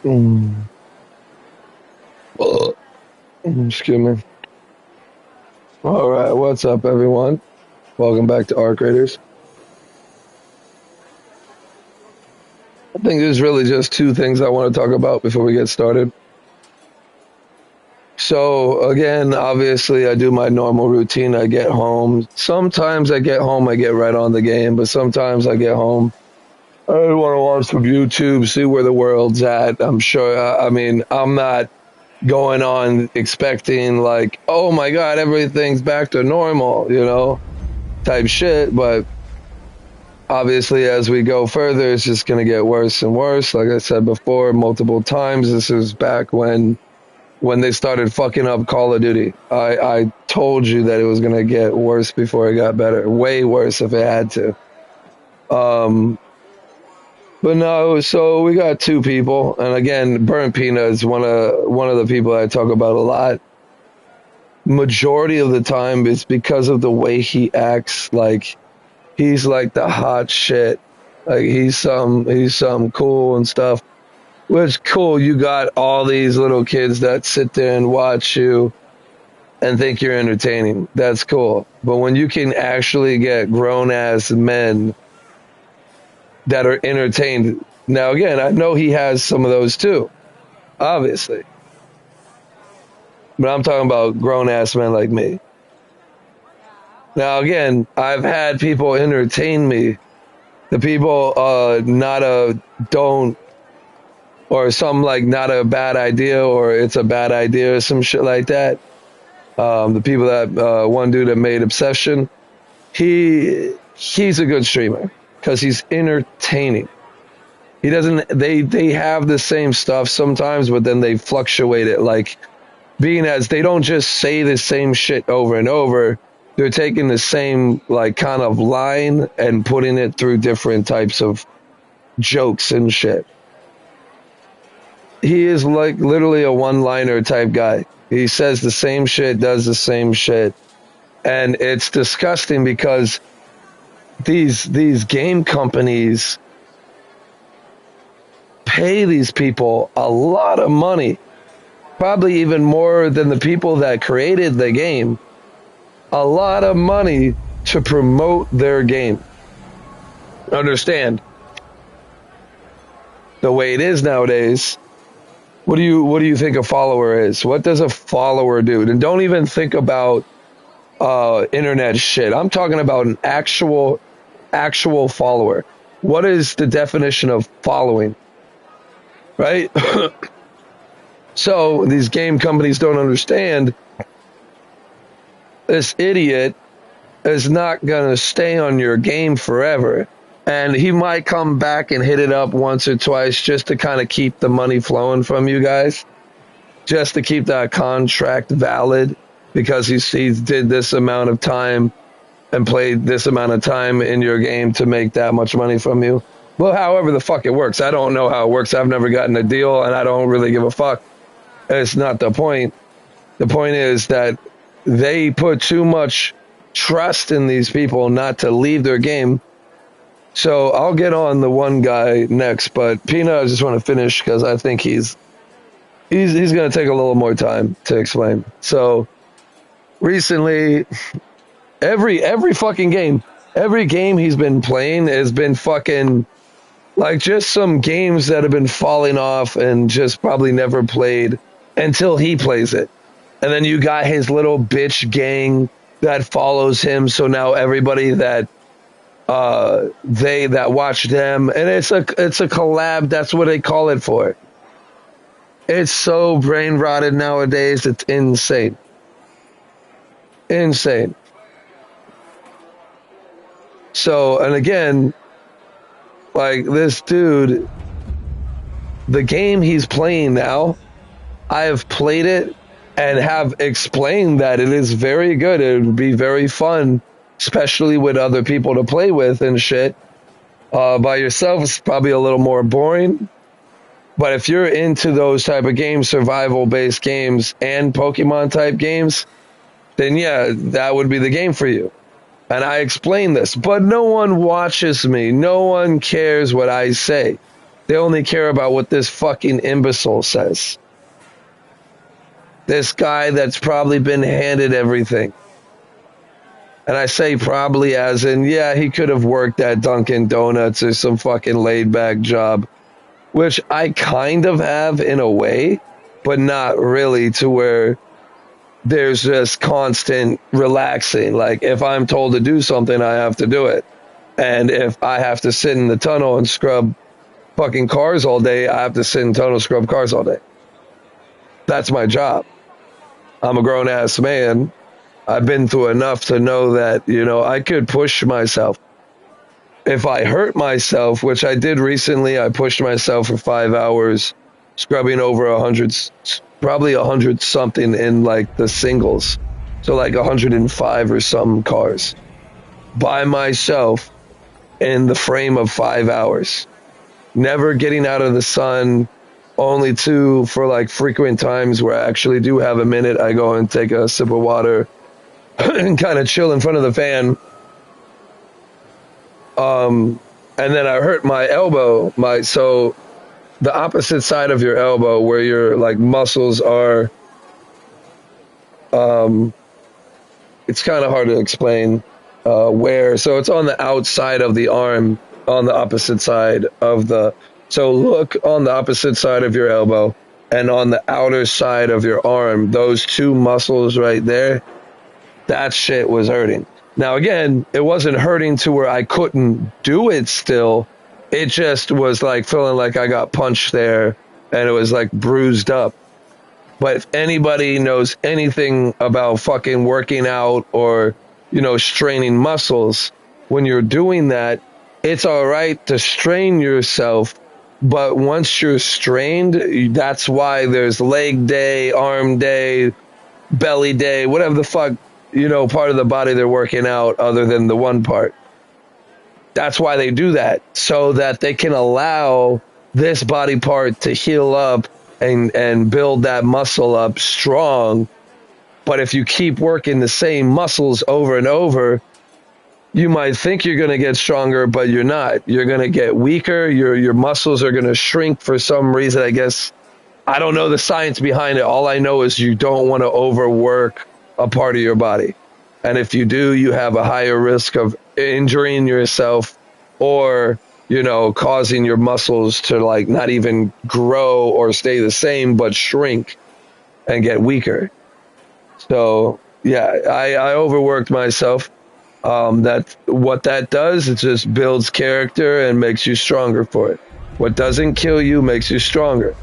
Mm. Excuse me. All right, what's up, everyone? Welcome back to Arc Raiders. I think there's really just two things I want to talk about before we get started. So, again, obviously, I do my normal routine. I get home. Sometimes I get home, I get right on the game, but sometimes I get home. I want to watch some YouTube, see where the world's at. I'm sure, I mean, I'm not going on expecting, like, oh my God, everything's back to normal, type shit, but obviously, as we go further, it's just going to get worse and worse. Like I said before, multiple times, this is back when they started fucking up Call of Duty. I told you that it was going to get worse before it got better. Way worse if it had to. But no, so we got two people, and again, Burnt Peanut is one of the people I talk about a lot. Majority of the time, it's because of the way he acts. Like he's like the hot shit. Like he's some cool and stuff. Which cool, you got all these little kids that sit there and watch you and think you're entertaining. That's cool. But when you can actually get grown ass men that are entertained. Now again, I know he has some of those too, obviously. But I'm talking about grown ass men like me. Now again, I've had people entertain me. The people not a don't or some like not a bad idea or it's a bad idea or some shit like that. The people that one dude that made Obsession, he's a good streamer because he's entertaining. He doesn't. They have the same stuff sometimes, but then they fluctuate it. Like being as they don't just say the same shit over and over. They're taking the same like kind of line and putting it through different types of jokes and shit. He is like literally a one-liner type guy. He says the same shit, does the same shit. And it's disgusting because these game companies pay these people a lot of money, probably even more than the people that created the game, a lot of money to promote their game. Understand? The way it is nowadays, what do you think a follower is? What does a follower do? And don't even think about internet shit. I'm talking about an actual follower. What is the definition of following? Right? So these game companies don't understand. This idiot is not going to stay on your game forever. And he might come back and hit it up once or twice just to kind of keep the money flowing from you guys. Just to keep that contract valid because he did this amount of time and played this amount of time in your game to make that much money from you. Well, however the fuck it works. I don't know how it works. I've never gotten a deal and I don't really give a fuck. It's not the point. The point is that they put too much trust in these people not to leave their game. So I'll get on the one guy next, but Peanut, I just want to finish because I think he's going to take a little more time to explain. So recently, every fucking game, every game he's been playing has been fucking like just some games that have been falling off and just probably never played until he plays it. And then you got his little bitch gang that follows him. So now everybody that that watch them, and it's a collab. That's what they call it for. It's so brain rotted nowadays. It's insane. Insane. So, and again, like this dude, the game he's playing now, I have played it and have explained that it is very good. It would be very fun, especially with other people to play with and shit. By yourself, it's probably a little more boring. But if you're into those type of games, survival-based games and Pokemon-type games, then yeah, that would be the game for you. And I explain this, but no one watches me. No one cares what I say. They only care about what this fucking imbecile says. This guy that's probably been handed everything. And I say probably as in, yeah, he could have worked at Dunkin' Donuts or some fucking laid back job, which I kind of have in a way, but not really to where there's just constant relaxing. Like if I'm told to do something, I have to do it. And if I have to sit in the tunnel and scrub fucking cars all day, I have to sit in the tunnel and scrub cars all day. That's my job. I'm a grown ass man. I've been through enough to know that, I could push myself. If I hurt myself, which I did recently, I pushed myself for 5 hours, scrubbing over 100, probably 100 something in like the singles. So like 105 or some cars by myself in the frame of 5 hours. Never getting out of the sun, only for like frequent times where I actually do have a minute. I go and take a sip of water and kind of chill in front of the fan. And then I hurt my elbow. So the opposite side of your elbow where your like muscles are, it's kind of hard to explain where. So it's on the outside of the arm, on the opposite side of so look on the opposite side of your elbow and on the outer side of your arm, those two muscles right there, that shit was hurting. Now, again, it wasn't hurting to where I couldn't do it still. It just was like feeling like I got punched there and it was like bruised up. But if anybody knows anything about fucking working out or, straining muscles, when you're doing that, it's all right to strain yourself. But once you're strained, that's why there's leg day, arm day, belly day, whatever the fuck, part of the body they're working out other than the one part. That's why they do that, so that they can allow this body part to heal up and build that muscle up strong. But if you keep working the same muscles over and over, you might think you're going to get stronger, but you're not. You're going to get weaker. Your muscles are going to shrink for some reason, I guess. I don't know the science behind it. All I know is you don't want to overwork a part of your body. And if you do, you have a higher risk of injuring yourself or, causing your muscles to like not even grow or stay the same, but shrink and get weaker. So, yeah, I overworked myself. What that does, it just builds character and makes you stronger for it. What doesn't kill you makes you stronger.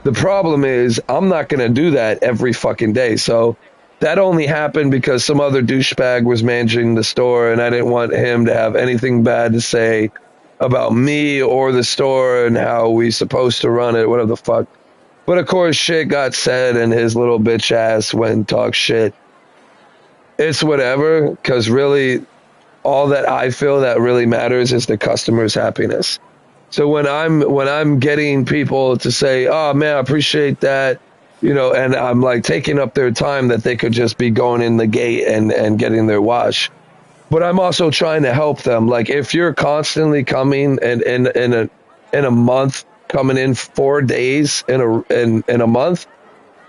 The problem is I'm not going to do that every fucking day. So that only happened because some other douchebag was managing the store and I didn't want him to have anything bad to say about me or the store and how we supposed to run it, whatever the fuck. But of course shit got said and his little bitch ass went and talked shit. It's whatever, because really all that I feel that really matters is the customer's happiness. So when I'm getting people to say, oh man, I appreciate that, and I'm like taking up their time that they could just be going in the gate and getting their wash. But I'm also trying to help them. Like if you're constantly coming and in a month, coming in 4 days in a month,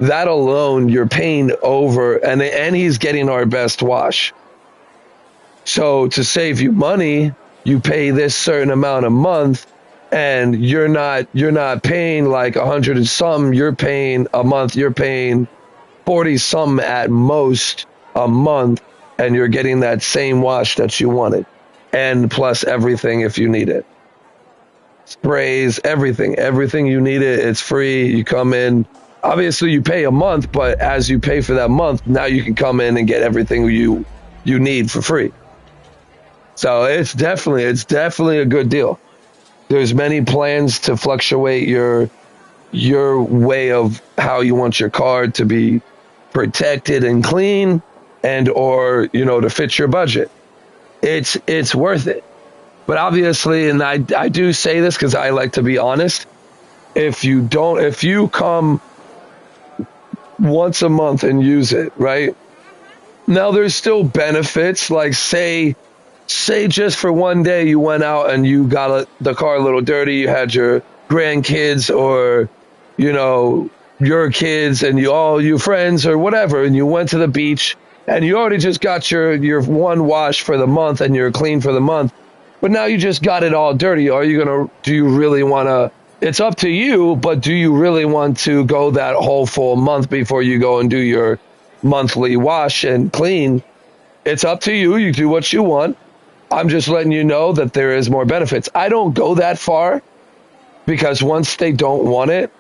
that alone, you're paying over, and he's getting our best wash. So to save you money, you pay this certain amount a month, and you're not paying like 100 and some. You're paying a month. You're paying 40 some at most a month, and you're getting that same wash that you wanted, and plus everything if you need it. Sprays, everything you need it. It's free. You come in. Obviously, you pay a month, but as you pay for that month, now you can come in and get everything you need for free. So it's definitely a good deal. There's many plans to fluctuate your way of how you want your car to be protected and clean, and or to fit your budget. It's worth it. But obviously, and I do say this because I like to be honest. If you come once a month and use it, right? Now there's still benefits, like say just for one day you went out and you got the car a little dirty, you had your grandkids or, you know, your kids and all your friends or whatever, and you went to the beach and you already just got your one wash for the month and you're clean for the month, but now you just got it all dirty. Do you really want to, it's up to you, but do you really want to go that whole full month before you go and do your monthly wash and clean? It's up to you. You do what you want. I'm just letting you know that there is more benefits. I don't go that far because once they don't want it,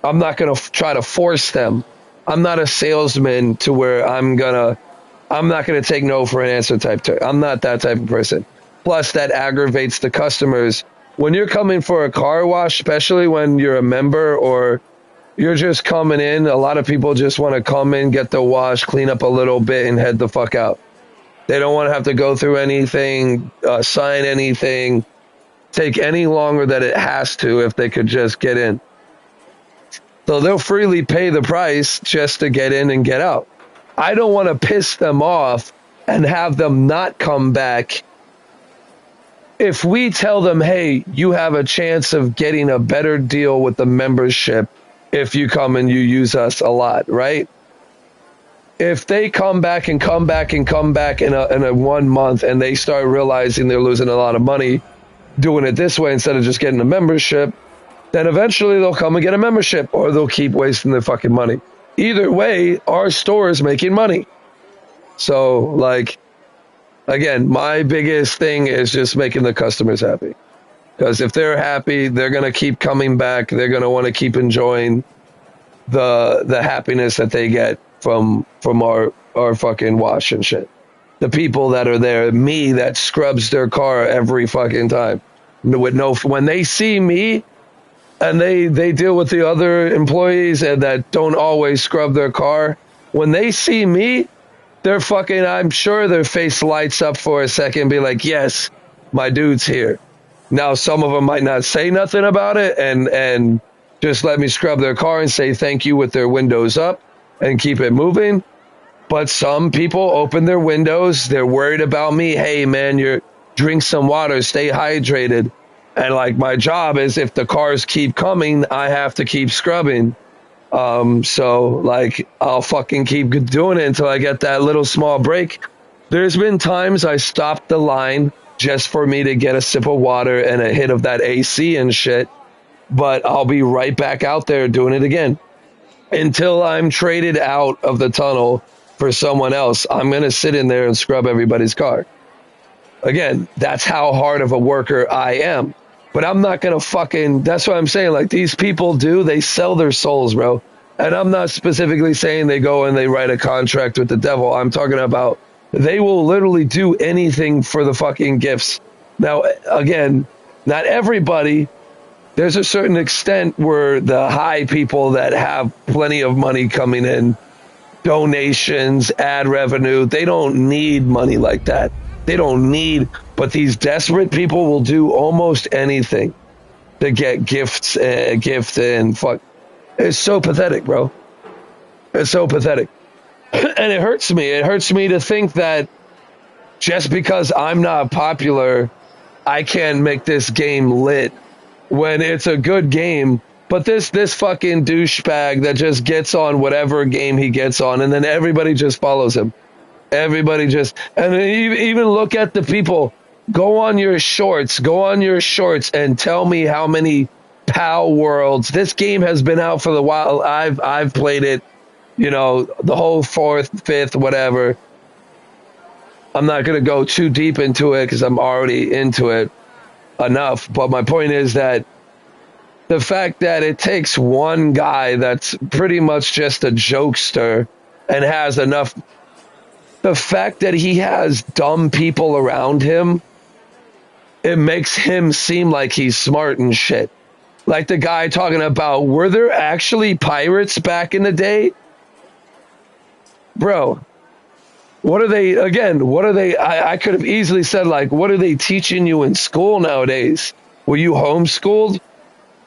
I'm not going to try to force them. I'm not a salesman to where I'm not going to take no for an answer type. I'm not that type of person. Plus, that aggravates the customers. When you're coming for a car wash, especially when you're a member or you're just coming in, a lot of people just want to come in, get the wash, clean up a little bit, and head the fuck out. They don't want to have to go through anything, sign anything, take any longer than it has to if they could just get in. So they'll freely pay the price just to get in and get out. I don't want to piss them off and have them not come back. If we tell them, hey, you have a chance of getting a better deal with the membership if you come and you use us a lot, right? If they come back in a 1 month and they start realizing they're losing a lot of money doing it this way instead of just getting a membership, then eventually they'll come and get a membership or they'll keep wasting their fucking money. Either way, our store is making money. So, like, again, my biggest thing is just making the customers happy. Because if they're happy, they're going to keep coming back. They're going to want to keep enjoying the happiness that they get from our fucking wash and shit. The people that are there, me that scrubs their car every fucking time. When they see me and they deal with the other employees and that don't always scrub their car, when they see me, they're fucking, I'm sure their face lights up for a second and be like, yes, my dude's here. Now, some of them might not say nothing about it and just let me scrub their car and say thank you with their windows up and keep it moving. But some people open their windows. They're worried about me. Hey, man, drink some water, stay hydrated. And like my job is if the cars keep coming, I have to keep scrubbing. So like I'll fucking keep doing it until I get that little small break. There's been times I stopped the line just for me to get a sip of water and a hit of that AC and shit. But I'll be right back out there doing it again until I'm traded out of the tunnel for someone else. I'm going to sit in there and scrub everybody's car. Again, that's how hard of a worker I am. But I'm not going to fucking, that's what I'm saying. Like these people they sell their souls, bro. And I'm not specifically saying they go and they write a contract with the devil. I'm talking about they will literally do anything for the fucking gifts. Now, again, not everybody. There's a certain extent where the high people that have plenty of money coming in, donations, ad revenue, they don't need money like that. They don't need, but these desperate people will do almost anything to get gifts and fuck. It's so pathetic, bro. It's so pathetic. And it hurts me. It hurts me to think that just because I'm not popular, I can't make this game lit when it's a good game. But this fucking douchebag that just gets on whatever game he gets on, and then everybody just follows him. Everybody just, and even look at the people. Go on your shorts and tell me how many PAL worlds. This game has been out for a while. I've played it, you know, the whole 4th, 5th, whatever. I'm not going to go too deep into it because I'm already into it enough. But my point is that the fact that it takes one guy that's pretty much just a jokester and has enough, the fact that he has dumb people around him, it makes him seem like he's smart and shit. Like the guy talking about, were there actually pirates back in the day? Bro, what are they, I could have easily said, like, what are they teaching you in school nowadays? Were you homeschooled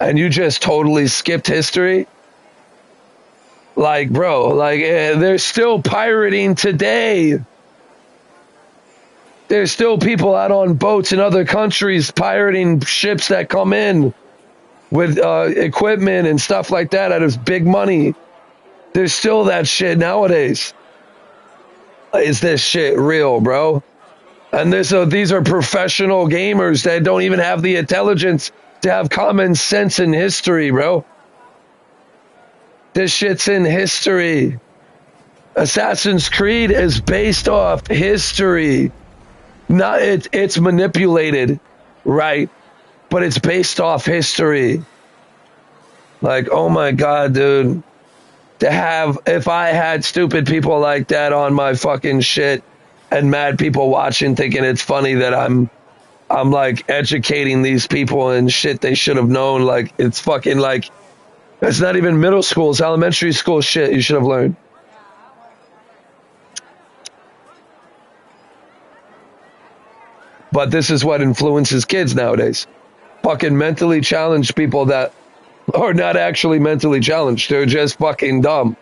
and you just totally skipped history? Like, bro, like, they're still pirating today. There's still people out on boats in other countries pirating ships that come in. with equipment and stuff like that. That is big money. There's still that shit nowadays. Is this shit real, bro? And these are professional gamers that don't even have the intelligence to have common sense in history, bro. This shit's in history. Assassin's Creed is based off history. Not it's manipulated, right? But it's based off history. Like, oh my God, dude. If I had stupid people like that on my fucking shit and mad people watching thinking it's funny that I'm like educating these people and shit they should have known. Like, it's fucking like, it's not even middle school, it's elementary school shit you should have learned. But this is what influences kids nowadays. Fucking mentally challenged people that are not actually mentally challenged. They're just fucking dumb.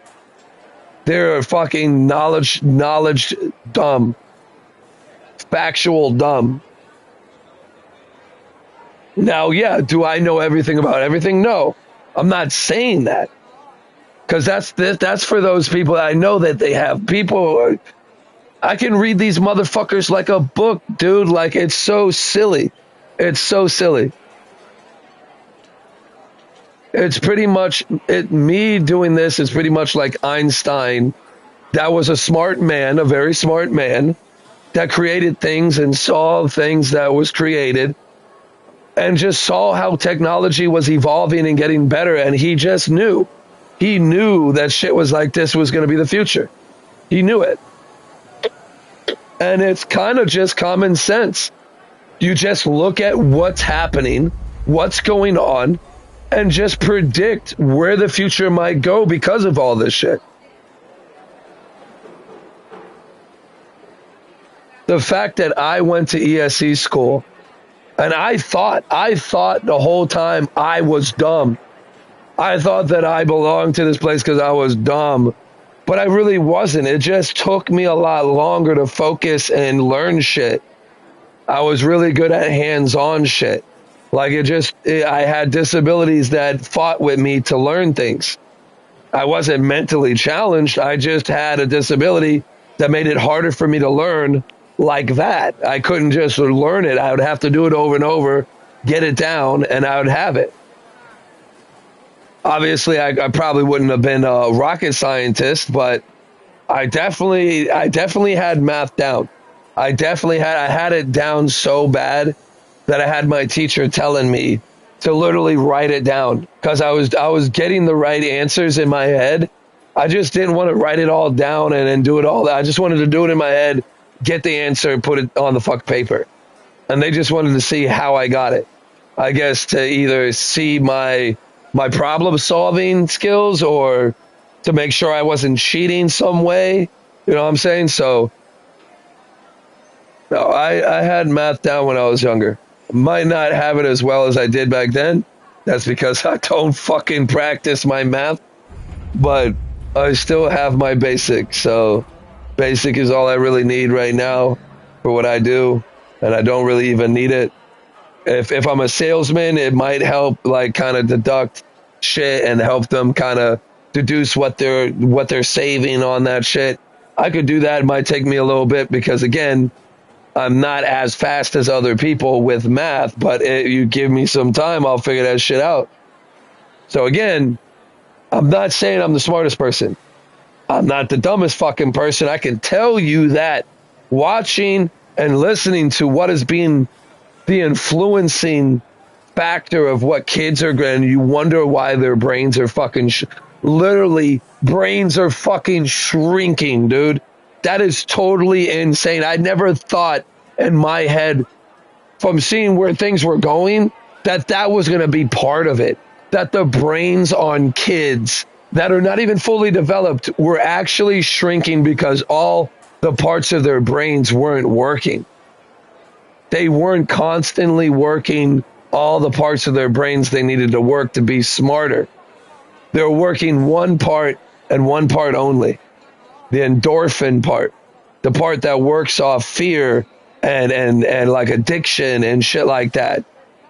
They're fucking knowledge dumb. Factual dumb. Now, yeah, do I know everything about everything? No. I'm not saying that. Because that's for those people. I know that they have people. I can read these motherfuckers like a book, dude. Like, it's so silly. It's so silly. It's pretty much, me doing this is pretty much like Einstein. That was a smart man, a very smart man, that created things and saw things that was created and just saw how technology was evolving and getting better. And he just knew. He knew that shit was like this was going to be the future. He knew it. And it's kind of just common sense. You just look at what's happening, what's going on, and just predict where the future might go because of all this shit. The fact that I went to ESE school, and I thought the whole time I was dumb. I thought that I belonged to this place because I was dumb. But I really wasn't. It just took me a lot longer to focus and learn shit. I was really good at hands-on shit. Like, I had disabilities that fought with me to learn things. I wasn't mentally challenged. I just had a disability that made it harder for me to learn like that. I couldn't just learn it. I would have to do it over and over, get it down, and I would have it. Obviously, I probably wouldn't have been a rocket scientist, but I definitely had math down. I had it down so bad that I had my teacher telling me to literally write it down because I was getting the right answers in my head. I just didn't want to write it all down and then do it all. I just wanted to do it in my head, get the answer, and put it on the fuck paper. And they just wanted to see how I got it. I guess to either see my problem solving skills or to make sure I wasn't cheating some way. You know what I'm saying? So no, I had math down when I was younger. Might not have it as well as I did back then. That's because I don't fucking practice my math. But I still have my basic. So basic is all I really need right now for what I do. And I don't really even need it. If I'm a salesman, it might help like kind of deduct shit and help them kind of deduce what they're saving on that shit. I could do that. It might take me a little bit because, again, I'm not as fast as other people with math, but you give me some time, I'll figure that shit out. So again, I'm not saying I'm the smartest person. I'm not the dumbest fucking person. I can tell you that watching and listening to what is being the influencing factor of what kids are going, you wonder why their brains are fucking literally brains are fucking shrinking, dude. That is totally insane. I never thought in my head from seeing where things were going that was going to be part of it, that the brains on kids that are not even fully developed were actually shrinking because all the parts of their brains weren't working. They weren't constantly working all the parts of their brains they needed to work to be smarter. They're working one part and one part only. The endorphin part, the part that works off fear and like addiction and shit like that.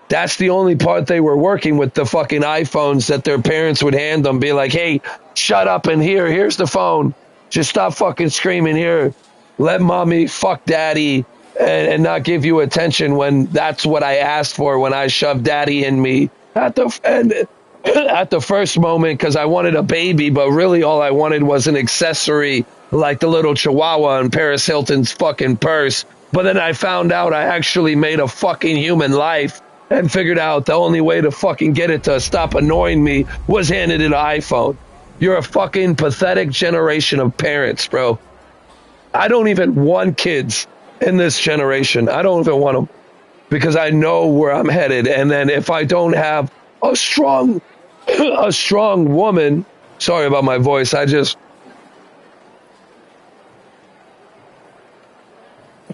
That's the only part they were working with, the fucking iPhones that their parents would hand them, be like, hey, shut up and here's the phone. Just stop fucking screaming here. Let mommy fuck daddy and not give you attention when that's what I asked for when I shoved daddy in me at the first moment because I wanted a baby, but really all I wanted was an accessory like the little chihuahua in Paris Hilton's fucking purse. But then I found out I actually made a fucking human life and figured out the only way to fucking get it to stop annoying me was handing it an iPhone. You're a fucking pathetic generation of parents, bro. I don't even want kids in this generation. I don't even want them because I know where I'm headed. And then if I don't have a strong woman, sorry about my voice, I just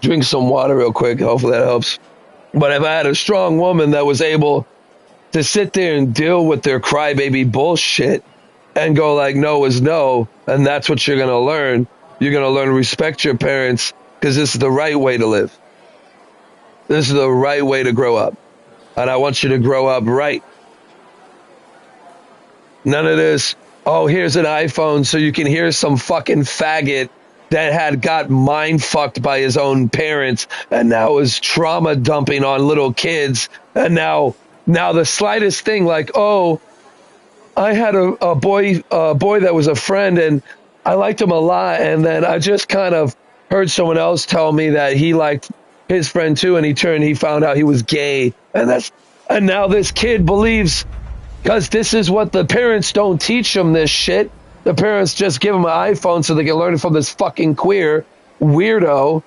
drink some water real quick. Hopefully that helps. But if I had a strong woman that was able to sit there and deal with their crybaby bullshit and go like, no is no, and that's what you're going to learn. You're going to learn to respect your parents because this is the right way to live. This is the right way to grow up. And I want you to grow up right. None of this, oh, here's an iPhone so you can hear some fucking faggot that had got mind fucked by his own parents and now is trauma dumping on little kids. And now the slightest thing like, oh, I had a boy that was a friend and I liked him a lot. And then I just kind of heard someone else tell me that he liked his friend too. And he found out he was gay. And now this kid believes, because this is what the parents don't teach them this shit. The parents just give him an iPhone so they can learn it from this fucking queer weirdo,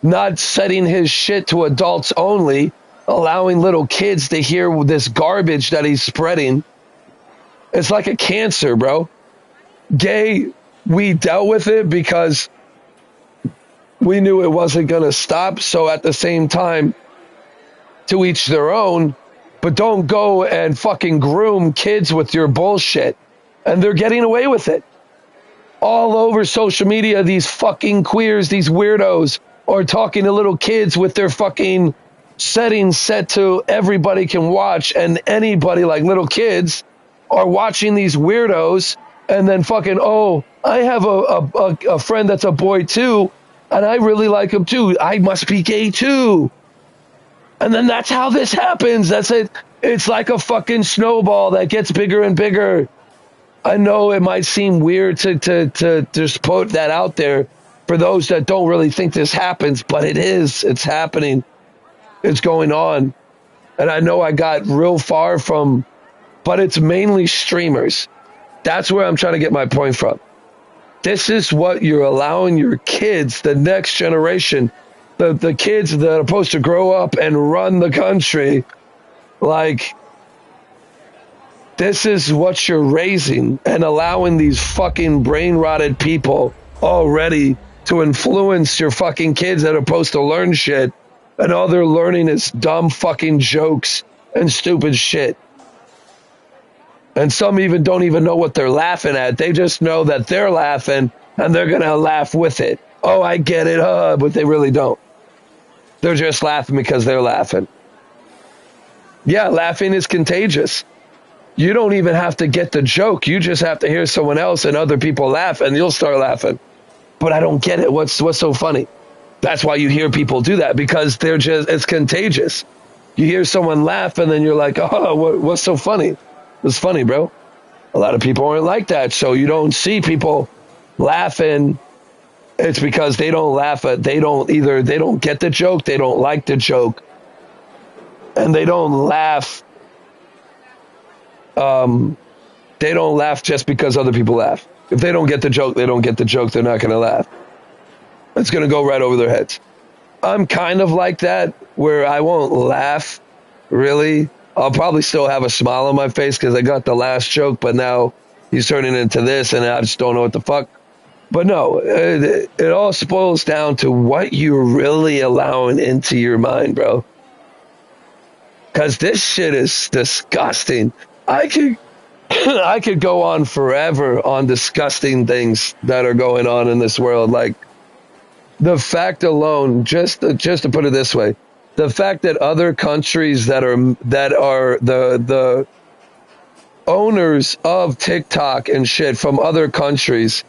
not setting his shit to adults only, allowing little kids to hear this garbage that he's spreading. It's like a cancer, bro. Gay, we dealt with it because we knew it wasn't going to stop. So at the same time, to each their own, but don't go and fucking groom kids with your bullshit. And they're getting away with it. All over social media, these fucking queers, these weirdos are talking to little kids with their fucking settings set to everybody can watch, and anybody, like little kids, are watching these weirdos and then fucking, oh, I have a friend that's a boy too, and I really like him too. I must be gay too. And then that's how this happens. That's it. It's like a fucking snowball that gets bigger and bigger. I know it might seem weird to just put that out there for those that don't really think this happens, but it is. It's happening. It's going on. And I know I got real far from, but it's mainly streamers. That's where I'm trying to get my point from. This is what you're allowing your kids, the next generation, the kids that are supposed to grow up and run the country, like, this is what you're raising and allowing these fucking brain-rotted people already to influence your fucking kids that are supposed to learn shit, and all they're learning is dumb fucking jokes and stupid shit. And some even don't even know what they're laughing at. They just know that they're laughing and they're going to laugh with it. Oh, I get it, but they really don't. They're just laughing because they're laughing. Yeah, laughing is contagious. You don't even have to get the joke. You just have to hear someone else and other people laugh and you'll start laughing. But I don't get it. What's so funny? That's why you hear people do that, because it's contagious. You hear someone laugh and then you're like, oh, what's so funny? It's funny, bro. A lot of people aren't like that. So you don't see people laughing. It's because they don't laugh at, they don't get the joke, they don't like the joke, and they don't laugh. They don't laugh just because other people laugh. If they don't get the joke, they don't get the joke. They're not going to laugh. It's going to go right over their heads. I'm kind of like that, where I won't laugh, really. I'll probably still have a smile on my face because I got the last joke, but now he's turning into this, and I just don't know what the fuck. But no, it all boils down to what you're really allowing into your mind, bro. Because this shit is disgusting. I could go on forever on disgusting things that are going on in this world. Like, the fact alone, just to put it this way, The fact that other countries that are the owners of TikTok and shit from other countries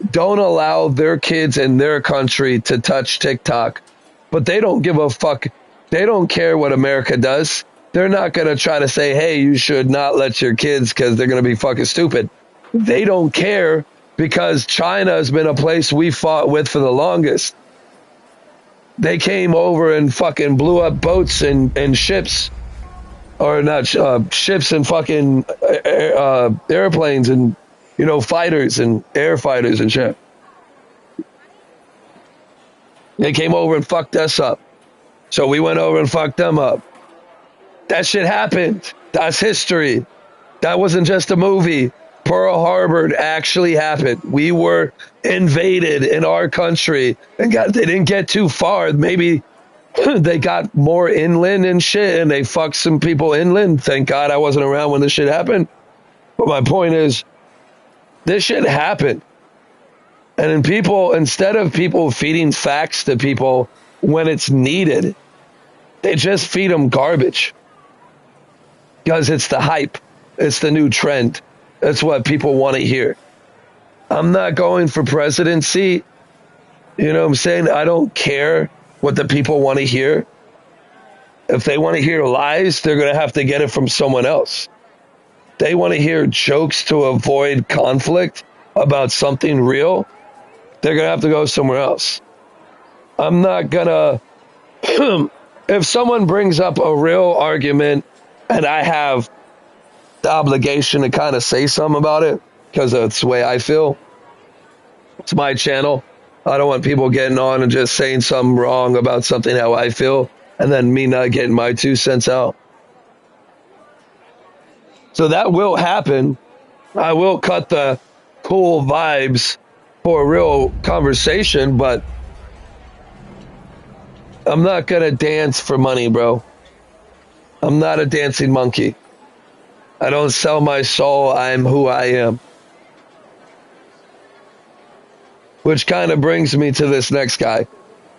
don't allow their kids in their country to touch TikTok, but they don't give a fuck. They don't care what America does. They're not going to try to say, hey, you should not let your kids because they're going to be fucking stupid. They don't care because China has been a place we fought with for the longest. They came over and fucking blew up boats and ships, or not ships and fucking airplanes and, fighters and air fighters and shit. They came over and fucked us up. So we went over and fucked them up. That shit happened. That's history. That wasn't just a movie. Pearl Harbor actually happened. We were invaded in our country and they didn't get too far. Maybe they got more inland and shit and they fucked some people inland. Thank God I wasn't around when this shit happened. But my point is, this shit happened. And instead of people feeding facts to people when it's needed, they just feed them garbage. Because it's the hype. It's the new trend. That's what people want to hear. I'm not going for presidency. You know what I'm saying? I don't care what the people want to hear. If they want to hear lies, they're going to have to get it from someone else. They want to hear jokes to avoid conflict about something real. They're going to have to go somewhere else. I'm not going to... If someone brings up a real argument and I have the obligation to kind of say something about it because that's the way I feel, it's my channel. I don't want people getting on and just saying something wrong about something how I feel and then me not getting my 2 cents out. So that will happen. I will cut the cool vibes for a real conversation, but I'm not going to dance for money, bro. I'm not a dancing monkey. I don't sell my soul. I'm who I am. Which kind of brings me to this next guy.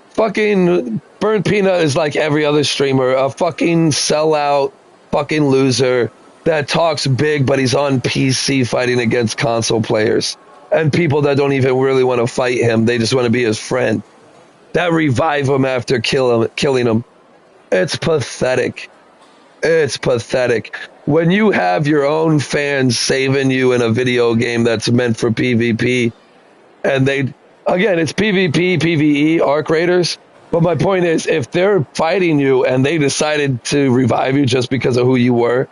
Fucking Burnt Peanut is like every other streamer, a fucking sellout, fucking loser that talks big, but he's on PC fighting against console players and people that don't even really want to fight him. They just want to be his friend. That revive him after killing him. It's pathetic. It's pathetic. When you have your own fans saving you in a video game that's meant for PvP, and it's PvP, PvE, Arc Raiders. But my point is, if they're fighting you and they decided to revive you just because of who you were,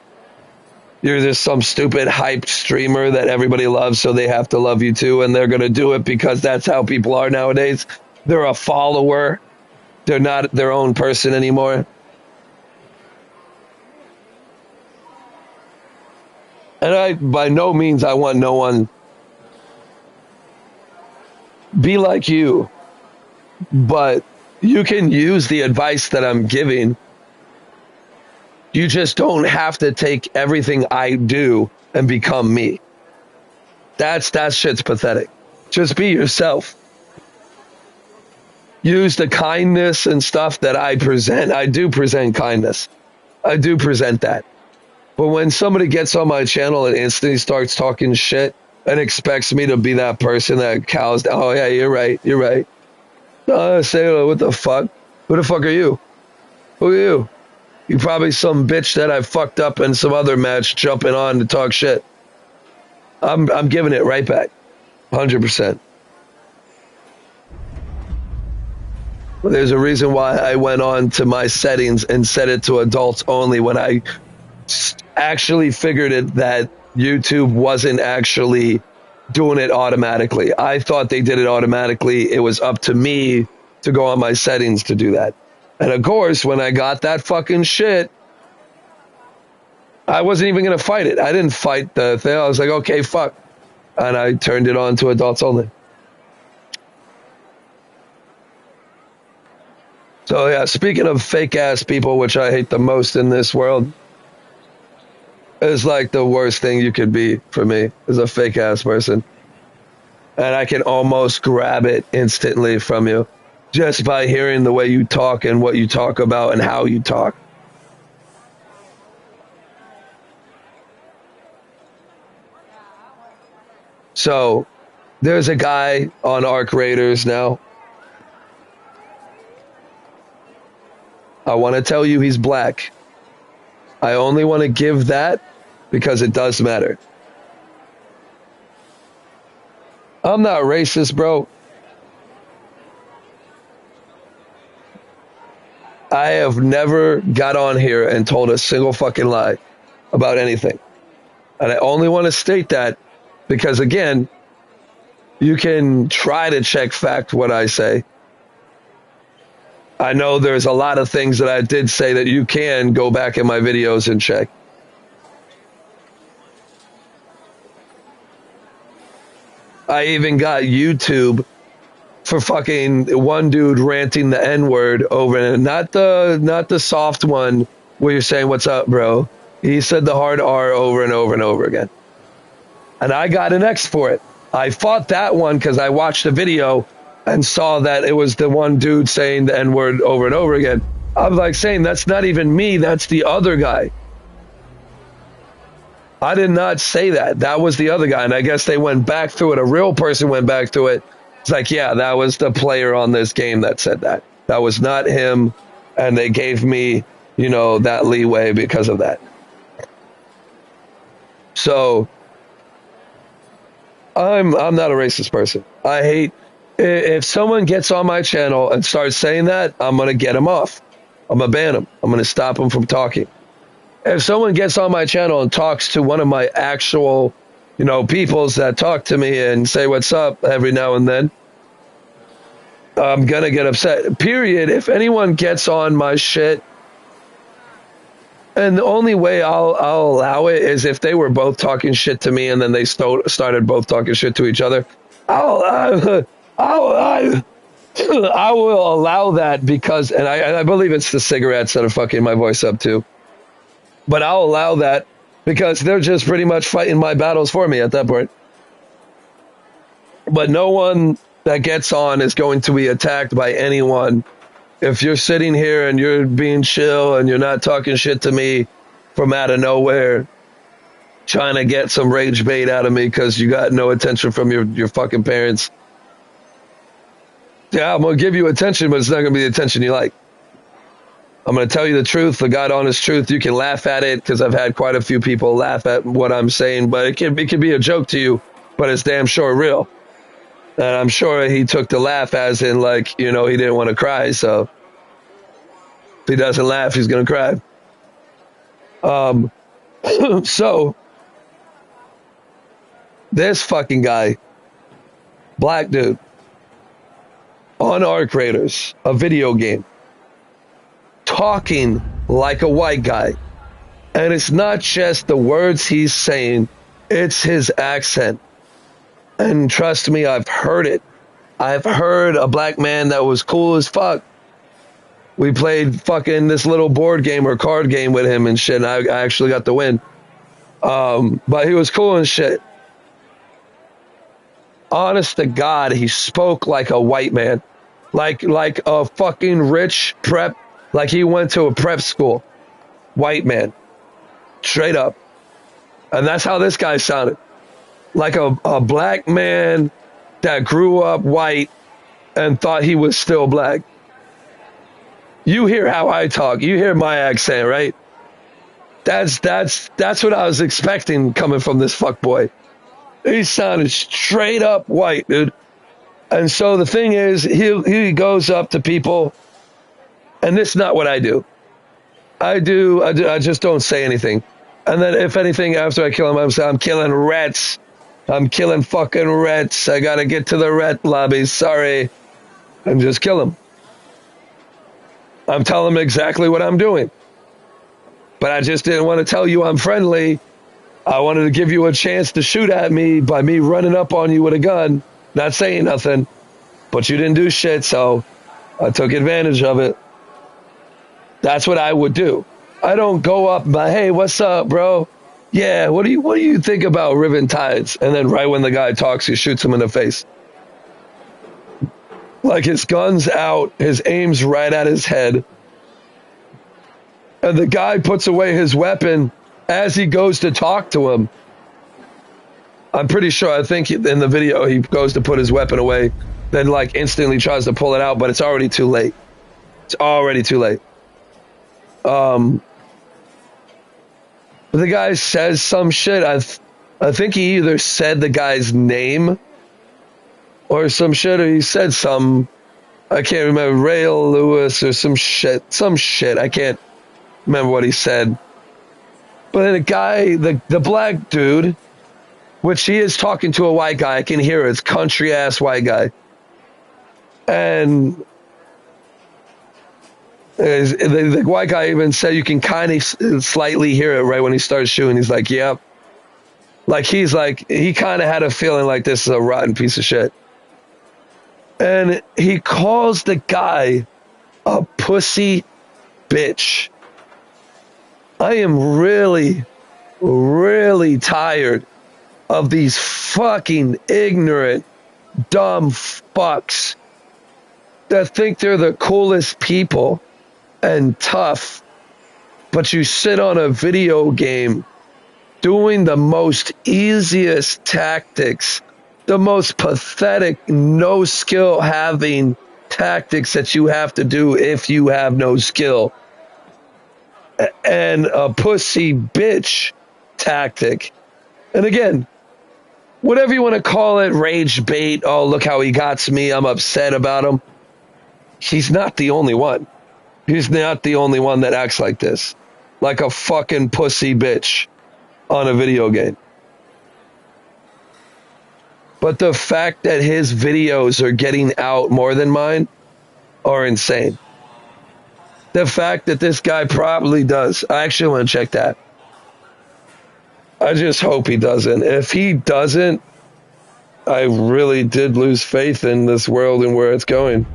you're just some stupid hyped streamer that everybody loves, so they have to love you too, and they're going to do it because that's how people are nowadays. They're a follower. They're not their own person anymore. And by no means, I want no one be like you, but you can use the advice that I'm giving. You just don't have to take everything I do and become me. That shit's pathetic. Just be yourself. Use the kindness and stuff that I present. I do present kindness. I do present that. But when somebody gets on my channel and instantly starts talking shit and expects me to be that person that cows down, oh yeah, you're right. Say, what the fuck? Who the fuck are you? Who are you? You probably some bitch that I fucked up in some other match jumping on to talk shit. I'm giving it right back. 100%. But there's a reason why I went on to my settings and set it to adults only when I actually figured it that YouTube wasn't actually doing it automatically. I thought they did it automatically. It was up to me to go on my settings to do that. And of course, when I got that fucking shit, I wasn't even going to fight it. I didn't fight the thing. I was like, okay, fuck. And I turned it on to adults only. So yeah, speaking of fake ass people, which I hate the most in this world, is like the worst thing you could be for me, is a fake ass person. And I can almost grab it instantly from you. just by hearing the way you talk and what you talk about and how you talk. So there's a guy on Arc Raiders now. I want to tell you he's black. I only want to give that because it does matter. I'm not racist, bro. I have never got on here and told a single fucking lie about anything. And I only want to state that because, again, you can try to check fact what I say. I know there's a lot of things that I did say that you can go back in my videos and check. I even got YouTube for fucking one dude ranting the N-word over, not the soft one where you're saying, "What's up, bro?" He said the hard R over and over and over again. And I got an X for it. I fought that one because I watched the video and saw that it was the one dude saying the N-word over and over again. I was like saying, that's not even me, that's the other guy. I did not say that. That was the other guy. And I guess they went back through it. A real person went back through it. It's like, yeah, that was the player on this game that said that. That was not him. And they gave me, that leeway because of that. So I'm not a racist person. I hate, if someone gets on my channel and starts saying that, I'm going to get him off. I'm going to ban him. I'm going to stop him from talking. If someone gets on my channel and talks to one of my actual, peoples that talk to me and say what's up every now and then, I'm going to get upset. Period. If anyone gets on my shit, and the only way I'll allow it is if they were both talking shit to me and then they started both talking shit to each other. I will allow that because, and I believe it's the cigarettes that are fucking my voice up too. But I'll allow that because they're just pretty much fighting my battles for me at that point. But no one that gets on is going to be attacked by anyone. If you're sitting here and you're being chill and you're not talking shit to me from out of nowhere, trying to get some rage bait out of me because you got no attention from your fucking parents. Yeah, I'm going to give you attention, but it's not going to be the attention you like. I'm going to tell you the truth, the God honest truth. You can laugh at it because I've had quite a few people laugh at what I'm saying, but it can be a joke to you, but it's damn sure real. And I'm sure he took the laugh as in like, he didn't want to cry. So if he doesn't laugh, he's going to cry. So this fucking guy, black dude, on Arc Raiders, a video game, talking like a white guy. And it's not just the words he's saying, it's his accent. And trust me, I've heard it. I've heard a black man that was cool as fuck. We played fucking this little board game or card game with him and shit, and I actually got the win. But he was cool and shit. Honest to God, he spoke like a white man. Like a fucking rich prep. Like he went to a prep school. White man. Straight up. And that's how this guy sounded. Like a black man that grew up white and thought he was still black. You hear how I talk. You hear my accent, right? That's what I was expecting coming from this fuckboy. He sounded straight up white, dude. And so the thing is, he goes up to people, and this is not what I do. I just don't say anything. And then if anything, after I kill him, I'm saying, I'm killing rats. I'm killing fucking rats. I gotta get to the rat lobby. Sorry. And just kill him. I'm telling him exactly what I'm doing. But I just didn't want to tell you I'm friendly. I wanted to give you a chance to shoot at me by me running up on you with a gun, not saying nothing. But you didn't do shit, so I took advantage of it. That's what I would do. I don't go up and hey, what's up, bro? Yeah, what do you think about Riven Tides? And then right when the guy talks, he shoots him in the face. Like his gun's out, his aim's right at his head. And the guy puts away his weapon as he goes to talk to him. I'm pretty sure, I think in the video, he goes to put his weapon away, then like instantly tries to pull it out, but it's already too late. It's already too late. The guy says some shit. I think he either said the guy's name or some shit, or he said some, I can't remember, Rail Lewis or some shit. I can't remember what he said. But then the guy, the black dude, which he is talking to a white guy, I can hear it. It's country ass white guy. And the white guy even said you can kind of slightly hear it right when he starts shooting. He's like, yep. Like, he kind of had a feeling like this is a rotten piece of shit. And he calls the guy a pussy bitch. I am really, really tired of these fucking ignorant, dumb fucks that think they're the coolest people and tough, but you sit on a video game doing the most easiest tactics, the most pathetic, no skill having tactics that you have to do if you have no skill, and a pussy bitch tactic. And again, whatever you want to call it, rage bait, oh, look how he got me, I'm upset about him. He's not the only one. He's not the only one that acts like this. Like a fucking pussy bitch on a video game. But the fact that his videos are getting out more than mine are insane. The fact that this guy probably does. I actually want to check that. I just hope he doesn't. If he doesn't, I really did lose faith in this world and where it's going.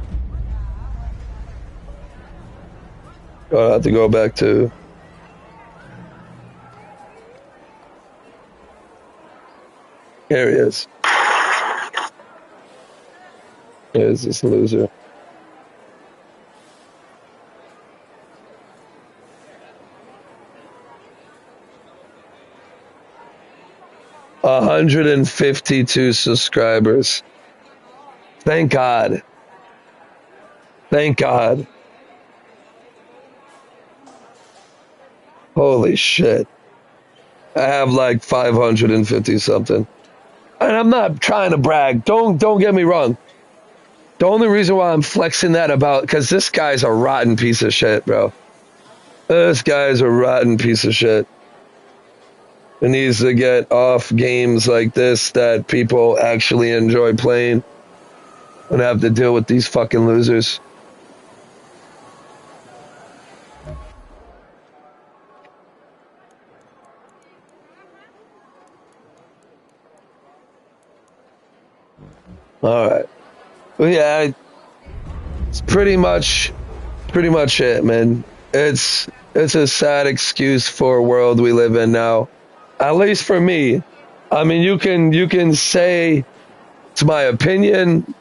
I'll have to go back to... Here he is. There's this loser. $152 subscribers. Thank God. Thank God. Holy shit. I have like 550 something. And I'm not trying to brag. Don't get me wrong. The only reason why I'm flexing that about, because this guy's a rotten piece of shit, bro. This guy's a rotten piece of shit. It needs to get off games like this that people actually enjoy playing and have to deal with these fucking losers. All right. Well, yeah, it's pretty much it, man. It's a sad excuse for a world we live in now. At least for me. I mean, you can say it's my opinion,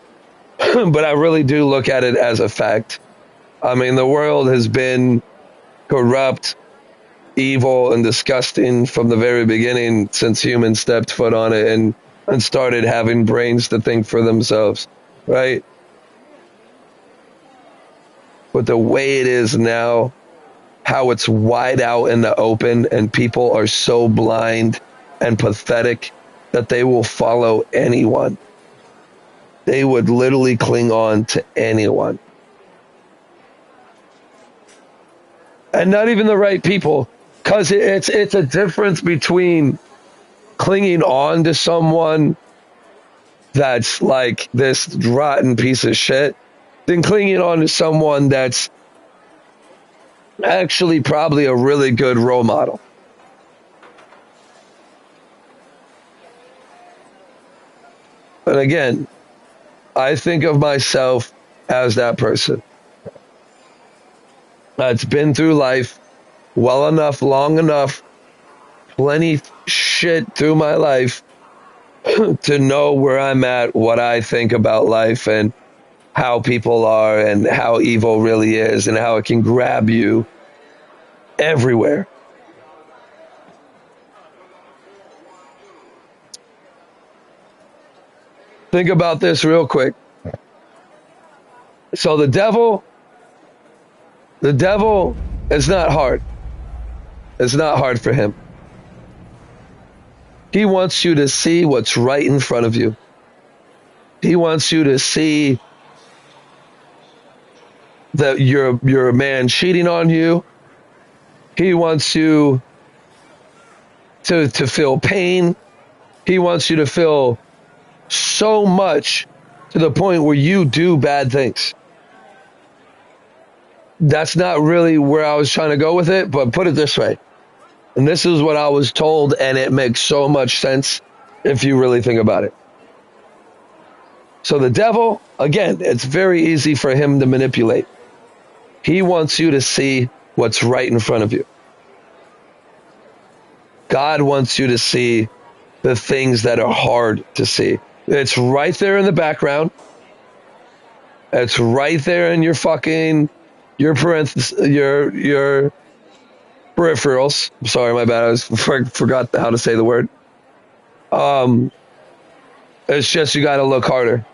but I really do look at it as a fact. I mean, the world has been corrupt, evil, and disgusting from the very beginning since humans stepped foot on it and started having brains to think for themselves, right? But the way it is now, how it's wide out in the open and people are so blind and pathetic that they will follow anyone. They would literally cling on to anyone. And not even the right people, because it's a difference between clinging on to someone that's like this rotten piece of shit than clinging on to someone that's actually probably a really good role model. And again, I think of myself as that person that's been through life well enough, long enough, plenty shit through my life to know where I'm at, what I think about life, and how people are and how evil really is and how it can grab you everywhere. Think about this real quick. So the devil is not hard. It's not hard for him. He wants you to see what's right in front of you. He wants you to see that you're a man cheating on you. He wants you to feel pain. He wants you to feel so much to the point where you do bad things. That's not really where I was trying to go with it, but put it this way. And this is what I was told, and it makes so much sense if you really think about it. So the devil, again, it's very easy for him to manipulate. He wants you to see what's right in front of you. God wants you to see the things that are hard to see. It's right there in the background. It's right there in your your peripherals. Sorry, my bad. Forgot how to say the word. It's just you got to look harder.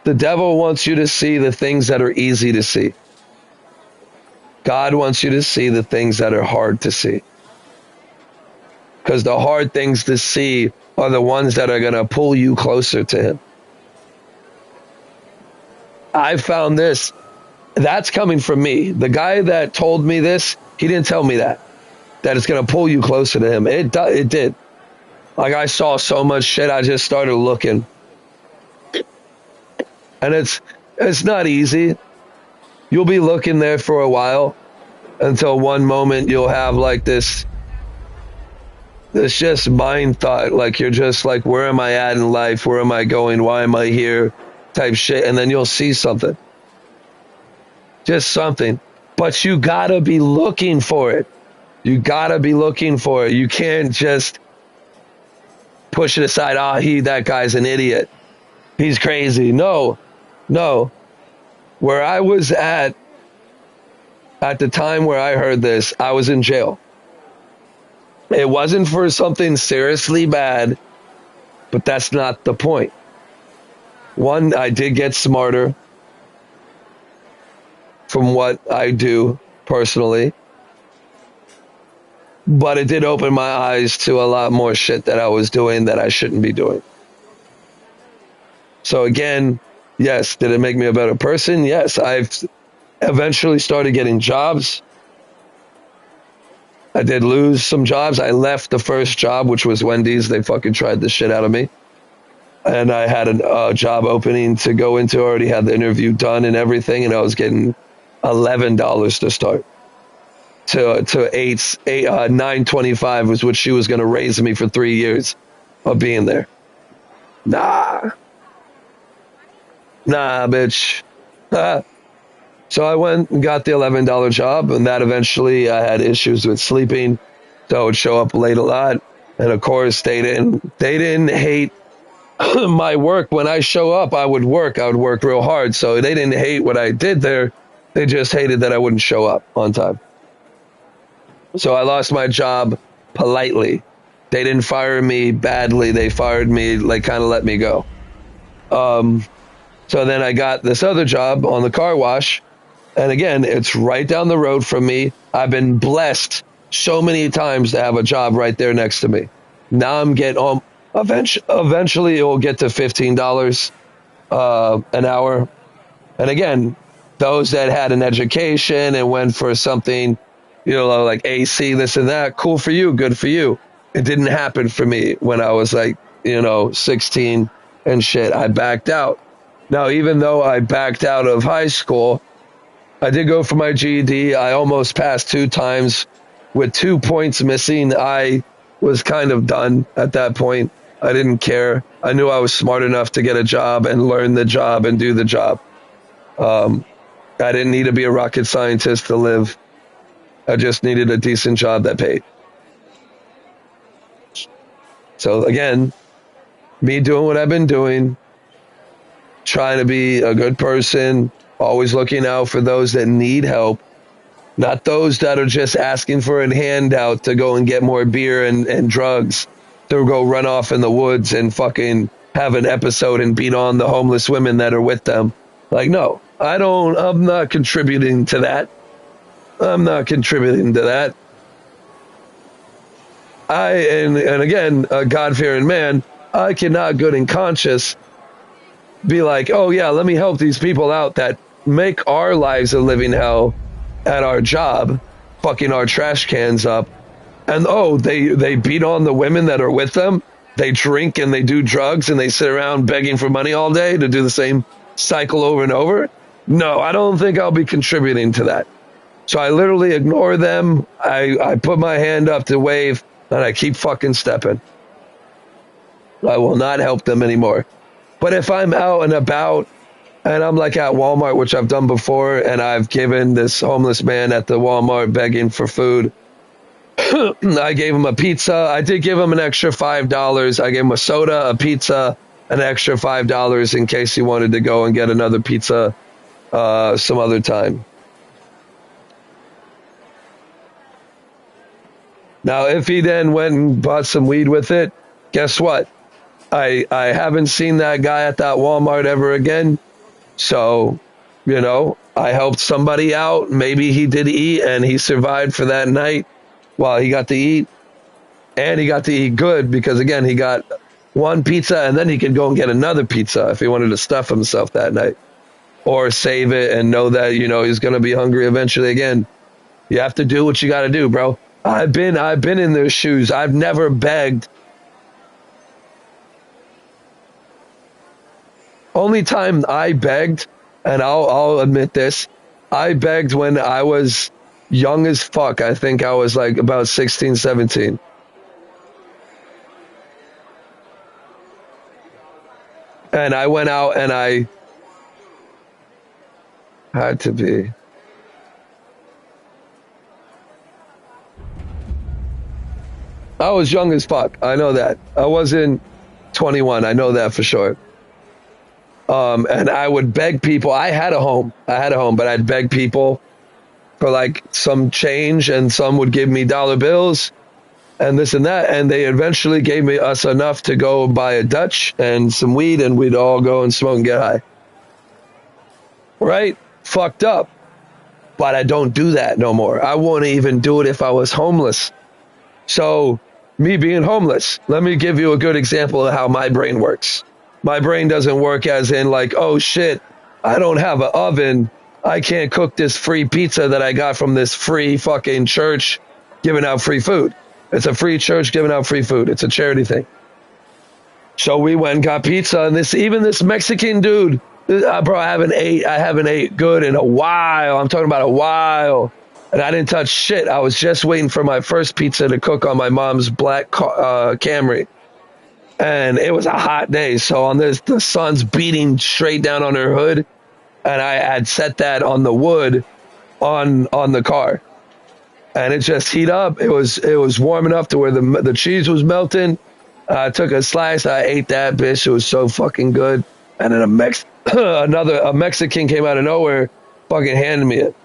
The devil wants you to see the things that are easy to see. God wants you to see the things that are hard to see. Because the hard things to see are the ones that are going to pull you closer to him. I found this. That's coming from me. The guy that told me this, he didn't tell me that it's going to pull you closer to him. It did. Like, I saw so much shit, I just started looking. And it's not easy. You'll be looking there for a while until one moment you'll have like this just mind thought. Like, you're just like, where am I at in life? Where am I going? Why am I here? Type shit. And then you'll see something. Just something. But you gotta be looking for it. You gotta be looking for it. You can't just push it aside. That guy's an idiot. He's crazy. No. Where I was at the time where I heard this, I was in jail. It wasn't for something seriously bad, but that's not the point. One, I did get smarter from what I do personally, but it did open my eyes to a lot more shit that I was doing that I shouldn't be doing. So again, yes, did it make me a better person? Yes, I've eventually started getting jobs. I did lose some jobs. I left the first job, which was Wendy's. They fucking tried the shit out of me. And I had a job opening to go into. I already had the interview done and everything, and I was getting $11 to start. To $9.25 was what she was going to raise me for 3 years of being there. Nah, bitch. So I went and got the $11 job, and that eventually I had issues with sleeping, so I would show up late a lot. And of course, they didn't hate my work. When I show up, I would work real hard. So they didn't hate what I did there. They just hated that I wouldn't show up on time. So I lost my job politely. They didn't fire me badly. They fired me, like, kind of let me go. So then I got this other job on the car wash. And again, it's right down the road from me. I've been blessed so many times to have a job right there next to me. Now I'm getting eventually it will get to $15 an hour. And again, those that had an education and went for something, like AC, this and that, cool for you, good for you. It didn't happen for me when I was like, 16 and shit. I backed out. Now, even though I backed out of high school, I did go for my GED. I almost passed 2 times with 2 points missing. I was kind of done at that point. I didn't care. I knew I was smart enough to get a job and learn the job and do the job. I didn't need to be a rocket scientist to live. I just needed a decent job that paid. So again, me doing what I've been doing, trying to be a good person, always looking out for those that need help, not those that are just asking for a handout to go and get more beer and drugs, to go run off in the woods and fucking have an episode and beat on the homeless women that are with them. Like, no, I'm not contributing to that. I'm not contributing to that. And again, a God-fearing man, I cannot good and conscious be like, oh yeah, let me help these people out that make our lives a living hell at our job, fucking our trash cans up. And oh, they beat on the women that are with them. They drink and they do drugs and they sit around begging for money all day to do the same cycle over and over. No, I don't think I'll be contributing to that. So I literally ignore them. I put my hand up to wave and I keep fucking stepping. I will not help them anymore. But if I'm out and about and I'm like at Walmart, which I've done before, and I've given this homeless man at the Walmart begging for food, I gave him a pizza. I did give him an extra $5. I gave him a soda, a pizza, an extra $5 in case he wanted to go and get another pizza some other time. Now, if he then went and bought some weed with it, guess what? I haven't seen that guy at that Walmart ever again. So, I helped somebody out. Maybe he did eat and he survived for that night while he got to eat. And he got to eat good because, again, he got one pizza and then he could go and get another pizza if he wanted to stuff himself that night. Or save it and know that, he's going to be hungry eventually again. You have to do what you got to do, bro. I've been in their shoes. I've never begged. Only time I begged, and I'll admit this, I begged when I was young as fuck. I think I was like about 16, 17. And I went out and I had to be. I was young as fuck. I know that. I wasn't 21. I know that for sure. And I would beg people. I had a home, but I'd beg people for like some change, and some would give me dollar bills and this and that. And they eventually gave us enough to go buy a Dutch and some weed, and we'd all go and smoke and get high. Right? Fucked up. But I don't do that no more. I wouldn't even do it if I was homeless. So, me being homeless, let me give you a good example of how my brain works. My brain doesn't work as in like, oh shit, I don't have an oven. I can't cook this free pizza that I got from this free fucking church giving out free food. It's a free church giving out free food. It's a charity thing. So we went and got pizza, and this Mexican dude, bro, I haven't ate good in a while. I'm talking about a while. And I didn't touch shit. I was just waiting for my first pizza to cook on my mom's black Camry. And it was a hot day. So on this, the sun's beating straight down on her hood. And I had set that on the wood on the car. And it just heat up. It was warm enough to where the cheese was melting. I took a slice. I ate that bitch. It was so fucking good. And then a Mexican came out of nowhere, fucking handed me it.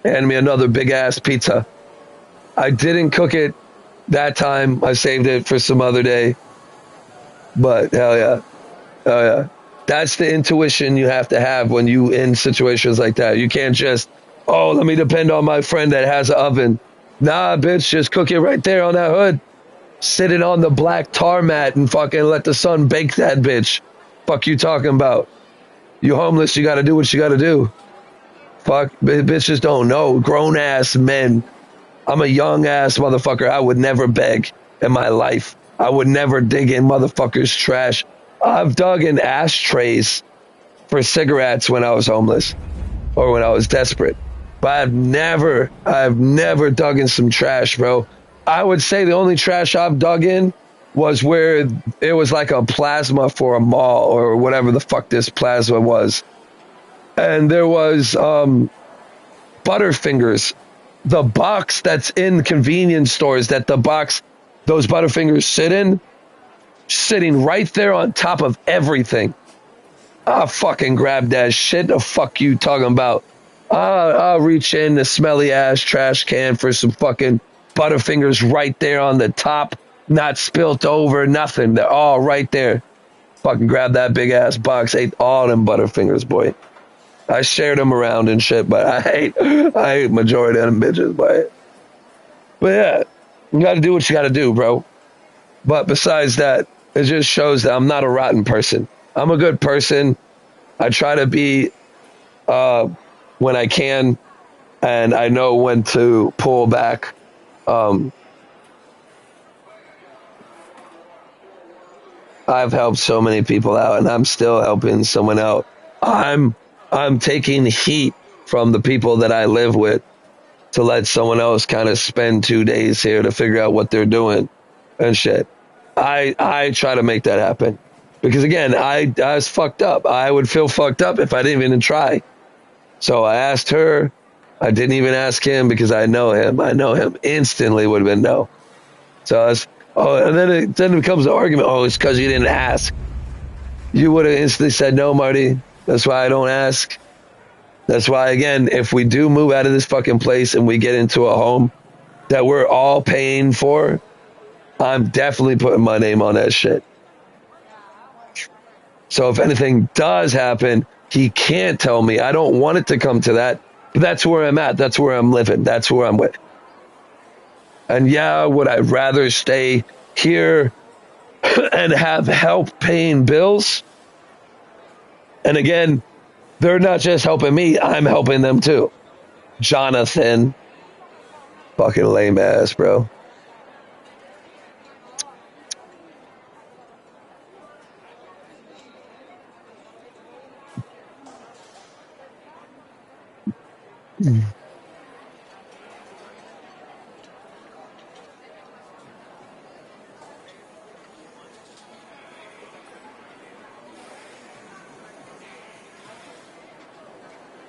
Handed me another big ass pizza. I didn't cook it that time. I saved it for some other day. But hell yeah. That's the intuition you have to have when you in situations like that. You can't just, let me depend on my friend that has an oven. Nah, bitch, just cook it right there on that hood. Sit it on the black tar mat and fucking let the sun bake that bitch. Fuck you talking about? You homeless, you gotta do what you gotta do. Fuck, bitches don't know. Grown ass men. I'm a young ass motherfucker. I would never beg in my life. I would never dig in motherfuckers' trash. I've dug in ashtrays for cigarettes when I was homeless or when I was desperate. But I've never dug in some trash, bro. I would say the only trash I've dug in was where it was like a plasma for a mall or whatever the fuck this plasma was. And there was Butterfingers, the box that's in convenience stores that those Butterfingers sit in, sitting right there on top of everything. I'll fucking grab that shit. The fuck you talking about? I'll reach in the smelly ass trash can for some fucking Butterfingers right there on the top, not spilt over, nothing. They're all right there. Fucking grab that big ass box, ate all them Butterfingers, boy. I shared them around and shit, but I hate majority of them bitches, boy. But yeah, you gotta do what you gotta do, bro. But besides that, it just shows that I'm not a rotten person. I'm a good person. I try to be when I can, and I know when to pull back. Um, I've helped so many people out, and I'm still helping someone out. I'm I'm taking heat from the people that I live with to let someone else kind of spend 2 days here to figure out what they're doing and shit. I try to make that happen because again, I was fucked up. I would feel fucked up if I didn't even try. So I asked her. I didn't even ask him because I know him. I know him instantly would have been no. So I was, oh, and then it becomes an argument. Oh, it's because you didn't ask. You would have instantly said no, Marty. That's why I don't ask. That's why, again, if we do move out of this fucking place and we get into a home that we're all paying for, I'm definitely putting my name on that shit. So if anything does happen, he can't tell me. I don't want it to come to that. But that's where I'm at. That's where I'm living. That's where I'm with. And yeah, would I rather stay here and have help paying bills? And again, they're not just helping me, I'm helping them too. Jonathan. Fucking lame ass, bro.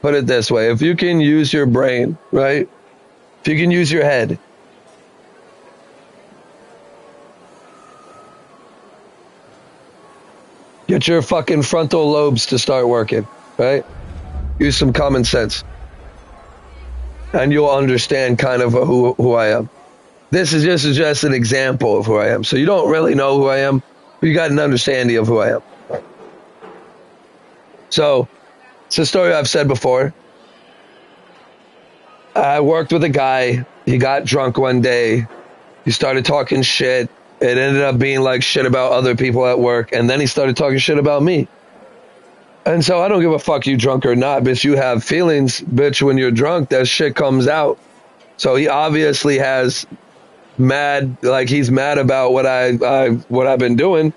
Put it this way, if you can use your brain, right? If you can use your head, get your fucking frontal lobes to start working, right? Use some common sense. And you'll understand kind of who I am. This is just an example of who I am. So you don't really know who I am, but you got an understanding of who I am. So it's a story I've said before. I worked with a guy. He got drunk one day. He started talking shit. It ended up being like shit about other people at work. And then he started talking shit about me. And so I don't give a fuck you drunk or not, bitch. You have feelings, bitch. When you're drunk, that shit comes out. So he obviously has mad, like he's mad about what I've been doing.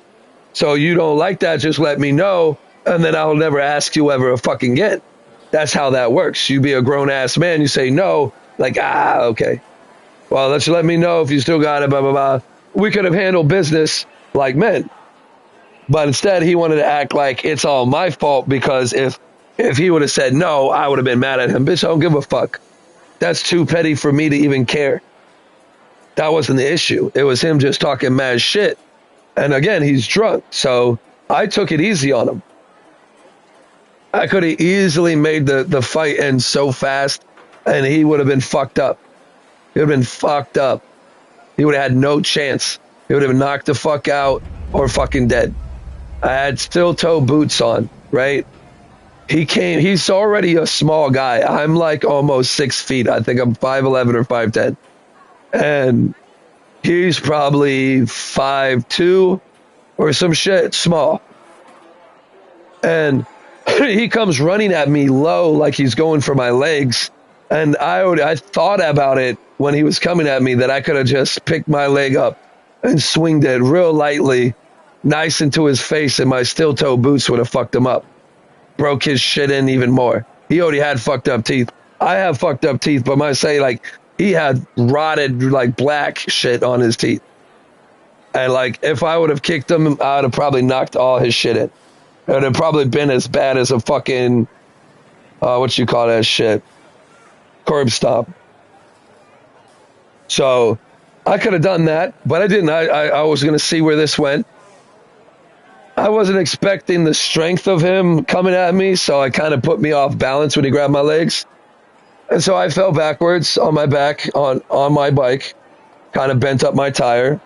So you don't like that, just let me know, and then I'll never ask you ever fucking again. That's how that works. You be a grown ass man, you say no, like, okay. Well, let's let me know if you still got it, blah, blah, blah. We could have handled business like men. But instead he wanted to act like it's all my fault because if he would have said no, I would have been mad at him. Bitch, I don't give a fuck. That's too petty for me to even care. That wasn't the issue. It was him just talking mad shit. And again, he's drunk. So I took it easy on him. I could have easily made the fight end so fast and he would have been fucked up. He would have been fucked up. He would have had no chance. He would have been knocked the fuck out or fucking dead. I had steel toe boots on, right? He's already a small guy. I'm like almost 6 feet. I think I'm 5'11" or 5'10". And he's probably 5'2" or some shit, small. And he comes running at me low like he's going for my legs. And I thought about it when he was coming at me that I could have just picked my leg up and swinged it real lightly, nice into his face, and my steel toe boots would have fucked him up. Broke his shit in even more. He already had fucked up teeth. I have fucked up teeth, but I say like he had rotted like black shit on his teeth. And like if I would have kicked him, I would have probably knocked all his shit in. It would have probably been as bad as a fucking what you call that shit? Curb stomp. So I could have done that, but I didn't. I was gonna see where this went. I wasn't expecting the strength of him coming at me, so I kind of put me off balance when he grabbed my legs. And so I fell backwards on my back on my bike, kind of bent up my tire,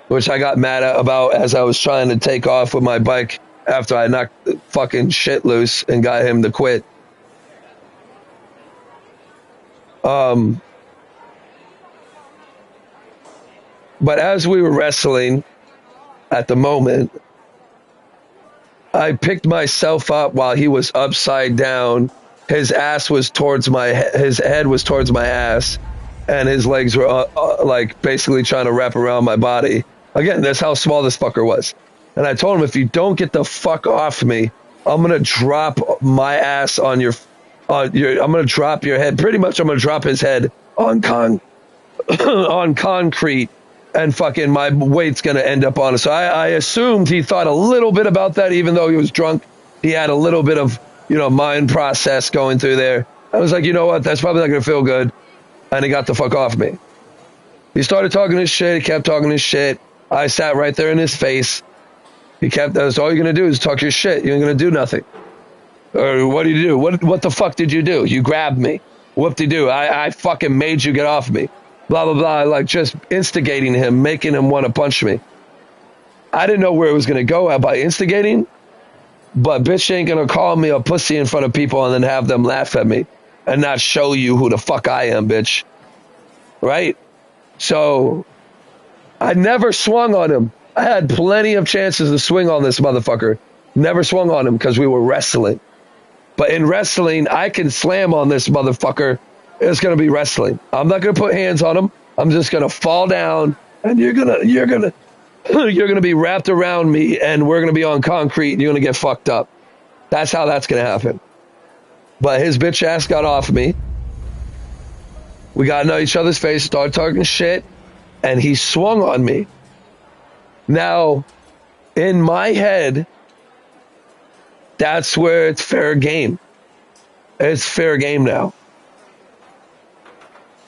which I got mad about as I was trying to take off with my bike after I knocked the fucking shit loose and got him to quit. But as we were wrestling at the moment, I picked myself up while he was upside down. His head was towards my ass, and his legs were like basically trying to wrap around my body. Again, that's how small this fucker was. And I told him, if you don't get the fuck off me, I'm gonna drop my ass on I'm gonna drop your head. Pretty much, I'm gonna drop his head on on concrete, and fucking my weight's gonna end up on it. So I assumed he thought a little bit about that, even though he was drunk. He had a little bit of, mind process going through there. I was like, you know what? That's probably not gonna feel good. And he got the fuck off me. He started talking his shit. He kept talking his shit. I sat right there in his face. That's all you're gonna do is talk your shit. You ain't gonna do nothing. Or what do you do? What the fuck did you do? You grabbed me. Whoop-de-doo. I fucking made you get off me. Blah, blah, blah. Like just instigating him, making him want to punch me. I didn't know where it was going to go by instigating, but bitch ain't going to call me a pussy in front of people and then have them laugh at me and not show you who the fuck I am, bitch. Right? So I never swung on him. I had plenty of chances to swing on this motherfucker. Never swung on him because we were wrestling. But in wrestling, I can slam on this motherfucker. It's going to be wrestling. I'm not going to put hands on him. I'm just going to fall down, and you're going to be wrapped around me, and we're going to be on concrete, and you're going to get fucked up. That's how that's going to happen. But his bitch ass got off me. We got into each other's face, started talking shit, and he swung on me. Now, in my head, that's where it's fair game. It's fair game now.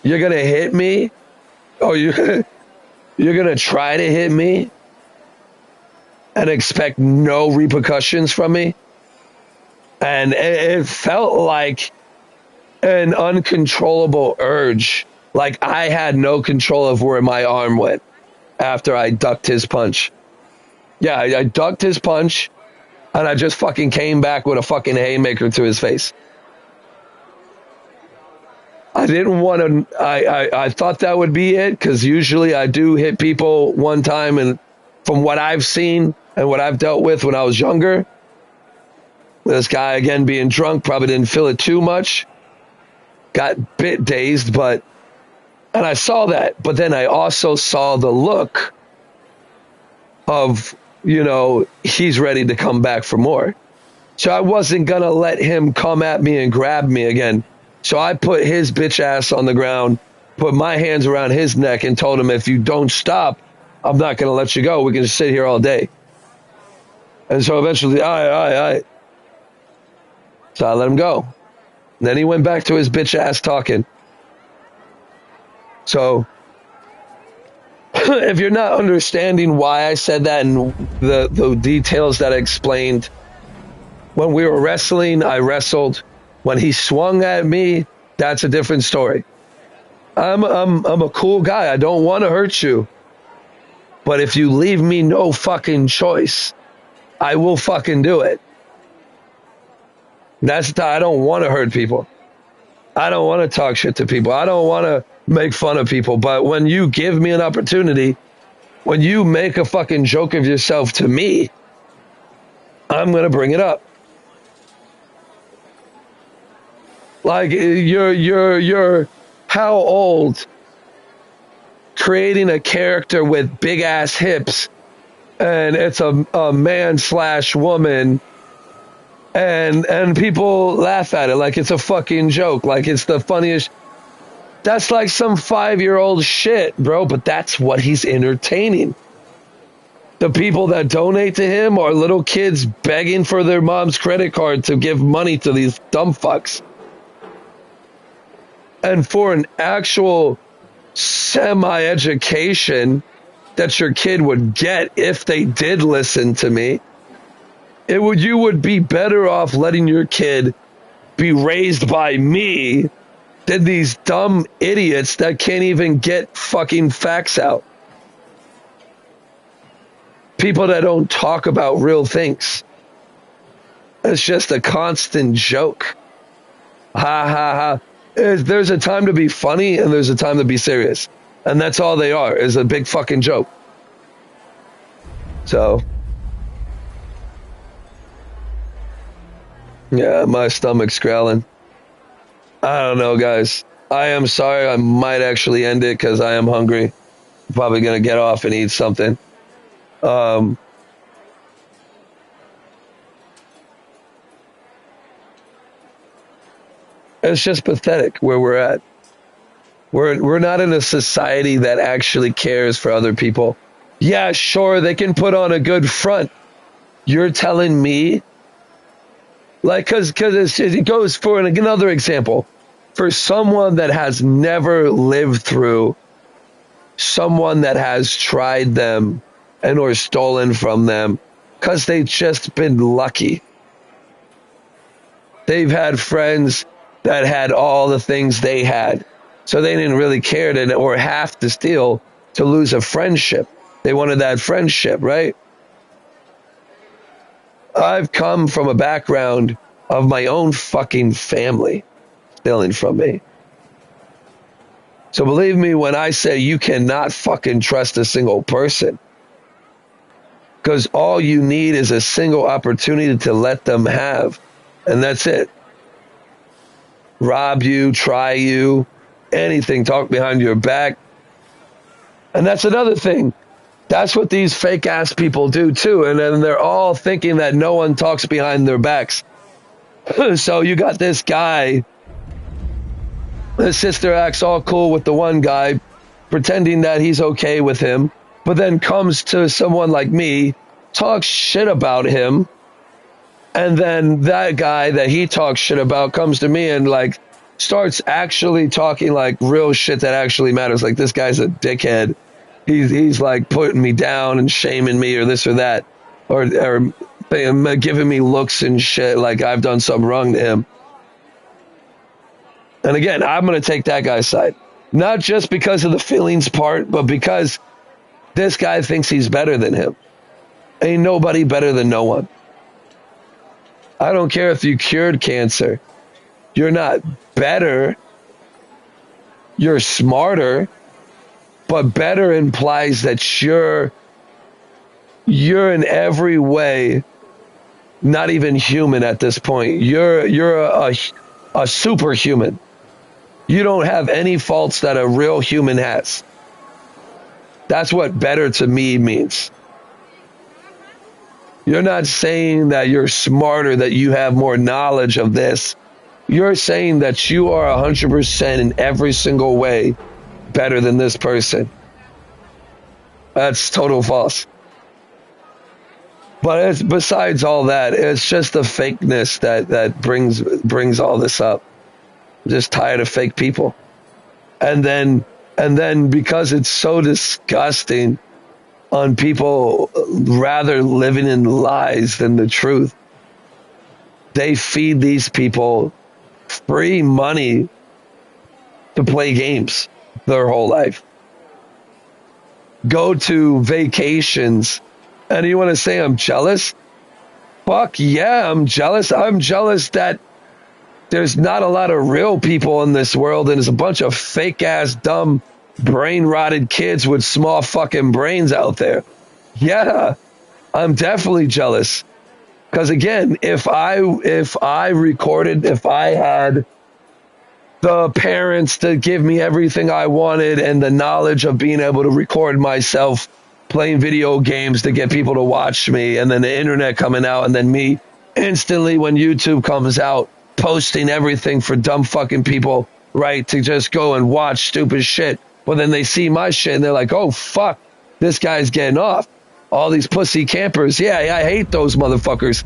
You're going to hit me? Oh, you're going to try to hit me and expect no repercussions from me? And it felt like an uncontrollable urge. Like I had no control of where my arm went after I ducked his punch. Yeah, I ducked his punch. And I just fucking came back with a fucking haymaker to his face. I didn't want to, I thought that would be it, because usually I do hit people one time, and from what I've seen and what I've dealt with when I was younger, this guy, again, being drunk, probably didn't feel it too much. Got bit dazed, and I saw that. But then I also saw the look of, he's ready to come back for more. So I wasn't going to let him come at me and grab me again. So I put his bitch ass on the ground, put my hands around his neck, and told him, if you don't stop, I'm not going to let you go. We can just sit here all day. And so eventually, all right. So I let him go. And then he went back to his bitch ass talking. So if you're not understanding why I said that and the details that I explained, when we were wrestling, I wrestled. When he swung at me, that's a different story. I'm a cool guy. I don't want to hurt you. But if you leave me no fucking choice, I will fucking do it. I don't want to hurt people. I don't want to talk shit to people. I don't want to make fun of people. But when you give me an opportunity, when you make a fucking joke of yourself to me, I'm going to bring it up. Like, you're how old? Creating a character with big ass hips, and it's a man/woman, and people laugh at it like it's a fucking joke, like it's the funniest. That's like some 5-year-old shit, bro, but that's what he's entertaining. The people that donate to him are little kids begging for their mom's credit card to give money to these dumb fucks. And for an actual semi-education, that your kid would get if they did listen to me. You would be better off letting your kid be raised by me than these dumb idiots that can't even get fucking facts out. People that don't talk about real things. It's just a constant joke. Ha ha ha. There's a time to be funny and there's a time to be serious. And that's all they are, is a big fucking joke. So, yeah, my stomach's growling. I don't know, guys. I am sorry. I might actually end it because I am hungry. I'm probably going to get off and eat something. It's just pathetic where we're at. We're not in a society that actually cares for other people. Yeah, sure, they can put on a good front. You're telling me, like, because it goes for another example. For someone that has never lived through someone that has tried them and or stolen from them because they've just been lucky. They've had friends that had all the things they had. So they didn't really care to or have to steal to lose a friendship. They wanted that friendship, right? I've come from a background of my own fucking family stealing from me. So believe me when I say you cannot fucking trust a single person. Because all you need is a single opportunity to let them have. And that's it. Rob you, try you, anything, talk behind your back. And that's another thing. That's what these fake ass people do too. And then they're all thinking that no one talks behind their backs. So you got this guy, his sister acts all cool with the one guy, pretending that he's okay with him, but then comes to someone like me, talks shit about him, and then that guy that he talks shit about comes to me and like starts actually talking like real shit that actually matters. Like, this guy's a dickhead. He's like putting me down and shaming me or this or that, or giving me looks and shit like I've done something wrong to him. And again, I'm going to take that guy's side. Not just because of the feelings part, but because this guy thinks he's better than him. Ain't nobody better than no one. I don't care if you cured cancer. You're not better. You're smarter. But better implies that you're in every way not even human at this point. You're a superhuman. You don't have any faults that a real human has. That's what better to me means. You're not saying that you're smarter, that you have more knowledge of this. You're saying that you are 100% in every single way better than this person. That's total false. But it's, besides all that, it's just the fakeness that brings all this up. I'm just tired of fake people. And then because it's so disgusting on people rather living in lies than the truth, they feed these people free money to play games their whole life. Go to vacations. And you want to say I'm jealous? Fuck yeah, I'm jealous. I'm jealous that there's not a lot of real people in this world and there's a bunch of fake ass, dumb, brain rotted kids with small fucking brains out there. Yeah, I'm definitely jealous. Because again, if I had the parents to give me everything I wanted and the knowledge of being able to record myself playing video games to get people to watch me, and then the internet coming out, and then me instantly when YouTube comes out posting everything for dumb fucking people, right, to just go and watch stupid shit. But then they see my shit and they're like, oh fuck, this guy's getting off. All these pussy campers, yeah, I hate those motherfuckers.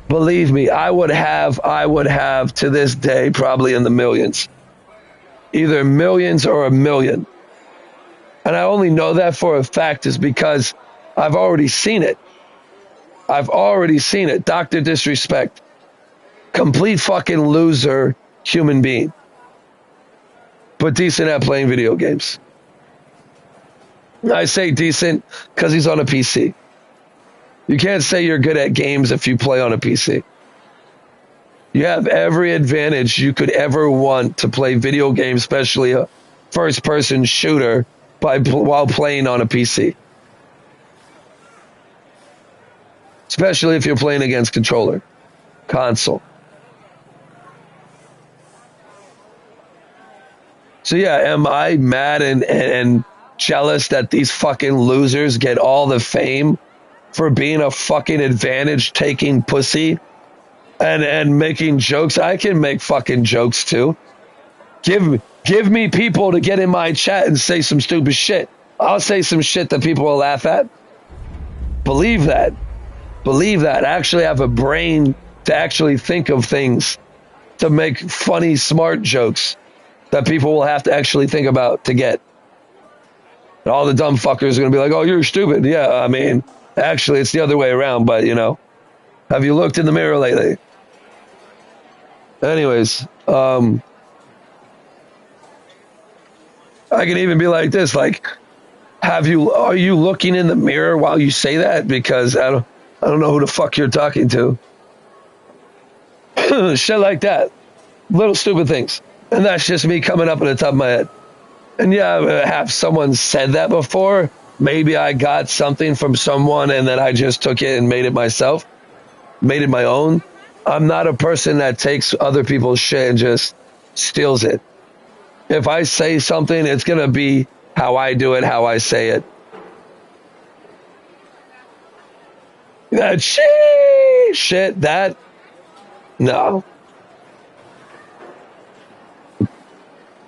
Believe me, I would have to this day probably in the millions. Either millions or a million. And I only know that for a fact is because I've already seen it. I've already seen it. Dr. Disrespect. Complete fucking loser human being. But decent at playing video games. I say decent because he's on a PC. You can't say you're good at games if you play on a PC. You have every advantage you could ever want to play video games, especially a first-person shooter, while playing on a PC. Especially if you're playing against controller, console. So yeah, am I mad and jealous that these fucking losers get all the fame for being a fucking advantage-taking pussy and making jokes? I can make fucking jokes too. Give me people to get in my chat and say some stupid shit. I'll say some shit that people will laugh at. Believe that. Believe that. I actually have a brain to actually think of things to make funny, smart jokes that people will have to actually think about to get. And all the dumb fuckers are going to be like, oh, you're stupid. Yeah, I mean, actually, it's the other way around, but, you know, have you looked in the mirror lately? Anyways, I can even be like this, like, are you looking in the mirror while you say that? Because I don't know who the fuck you're talking to. Shit like that. Little stupid things. And that's just me coming up at the top of my head. And yeah, have someone said that before? Maybe I got something from someone and then I just took it and made it myself. Made it my own. I'm not a person that takes other people's shit and just steals it. If I say something, it's going to be how I do it, how I say it. That shit, that, no.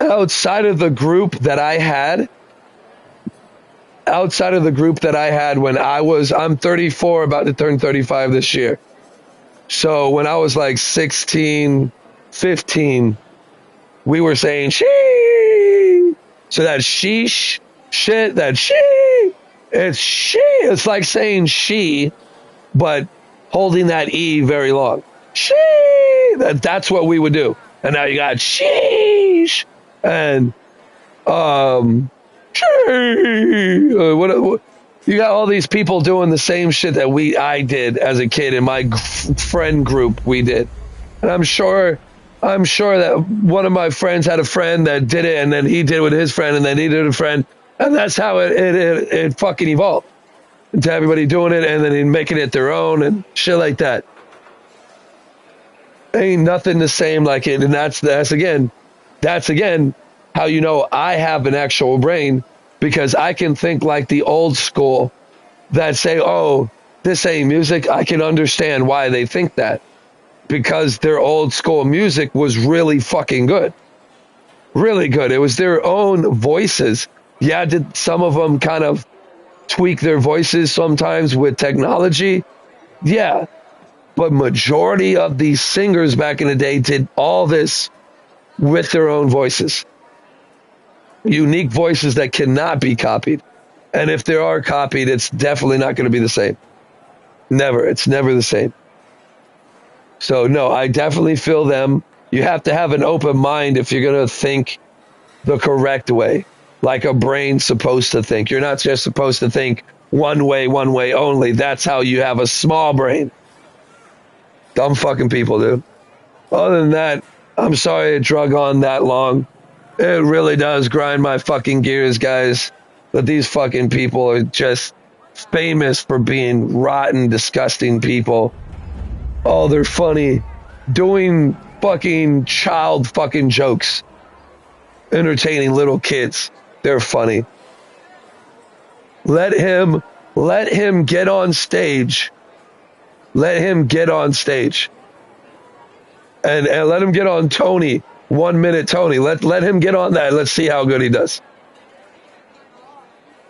Outside of the group that I had when I'm 34, about to turn 35 this year. So when I was like 16, 15, we were saying she. So that sheesh shit, that it's like saying she, but holding that E very long. That's what we would do. And now you got sheesh and what you got all these people doing the same shit that I did as a kid in my friend group we did. And I'm sure that one of my friends had a friend that did it, and then he did it with his friend, and then he did it with a friend, and that's how it fucking evolved into everybody doing it, and then making it their own and shit like that. Ain't nothing the same like it, and that's again how you know I have an actual brain, because I can think like the old school that say, oh, this ain't music. I can understand why they think that. Because their old school music was really fucking good. Really good. It was their own voices. Yeah, did some of them kind of tweak their voices sometimes with technology? Yeah. But majority of these singers back in the day did all this with their own voices. Unique voices that cannot be copied. And if they are copied, it's definitely not going to be the same. Never. It's never the same. So, no, I definitely feel them. You have to have an open mind if you're going to think the correct way, like a brain's supposed to think. You're not just supposed to think one way only. That's how you have a small brain. Dumb fucking people, dude. Other than that, I'm sorry it drug on that long. It really does grind my fucking gears, guys. But these fucking people are just famous for being rotten, disgusting people. Oh, they're funny. Doing fucking child fucking jokes. Entertaining little kids. They're funny. Let him get on stage. Let him get on stage. And let him get on Tony. 1 minute Tony. Let him get on that. Let's see how good he does.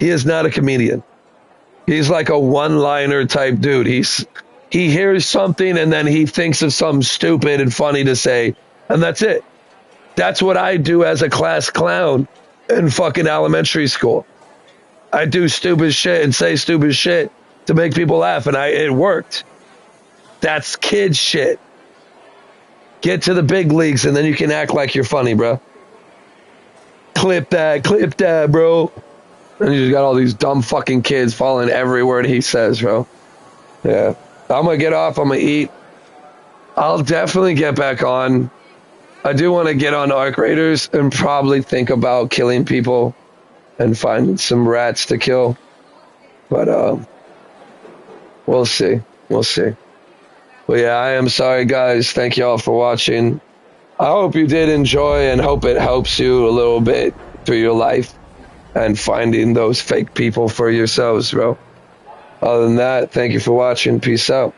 He is not a comedian. He's like a one-liner type dude. He hears something and then he thinks of something stupid and funny to say, and that's it. That's what I do as a class clown in fucking elementary school. I do stupid shit and say stupid shit to make people laugh, and it worked. That's kid shit. Get to the big leagues, and then you can act like you're funny, bro. Clip that, bro. And you just got all these dumb fucking kids following every word he says, bro. Yeah. I'm going to get off. I'm going to eat. I'll definitely get back on. I do want to get on Arc Raiders and probably think about killing people and finding some rats to kill. But we'll see. We'll see. But yeah, I am sorry, guys. Thank you all for watching. I hope you did enjoy and hope it helps you a little bit through your life and finding those fake people for yourselves, bro. Other than that, thank you for watching. Peace out.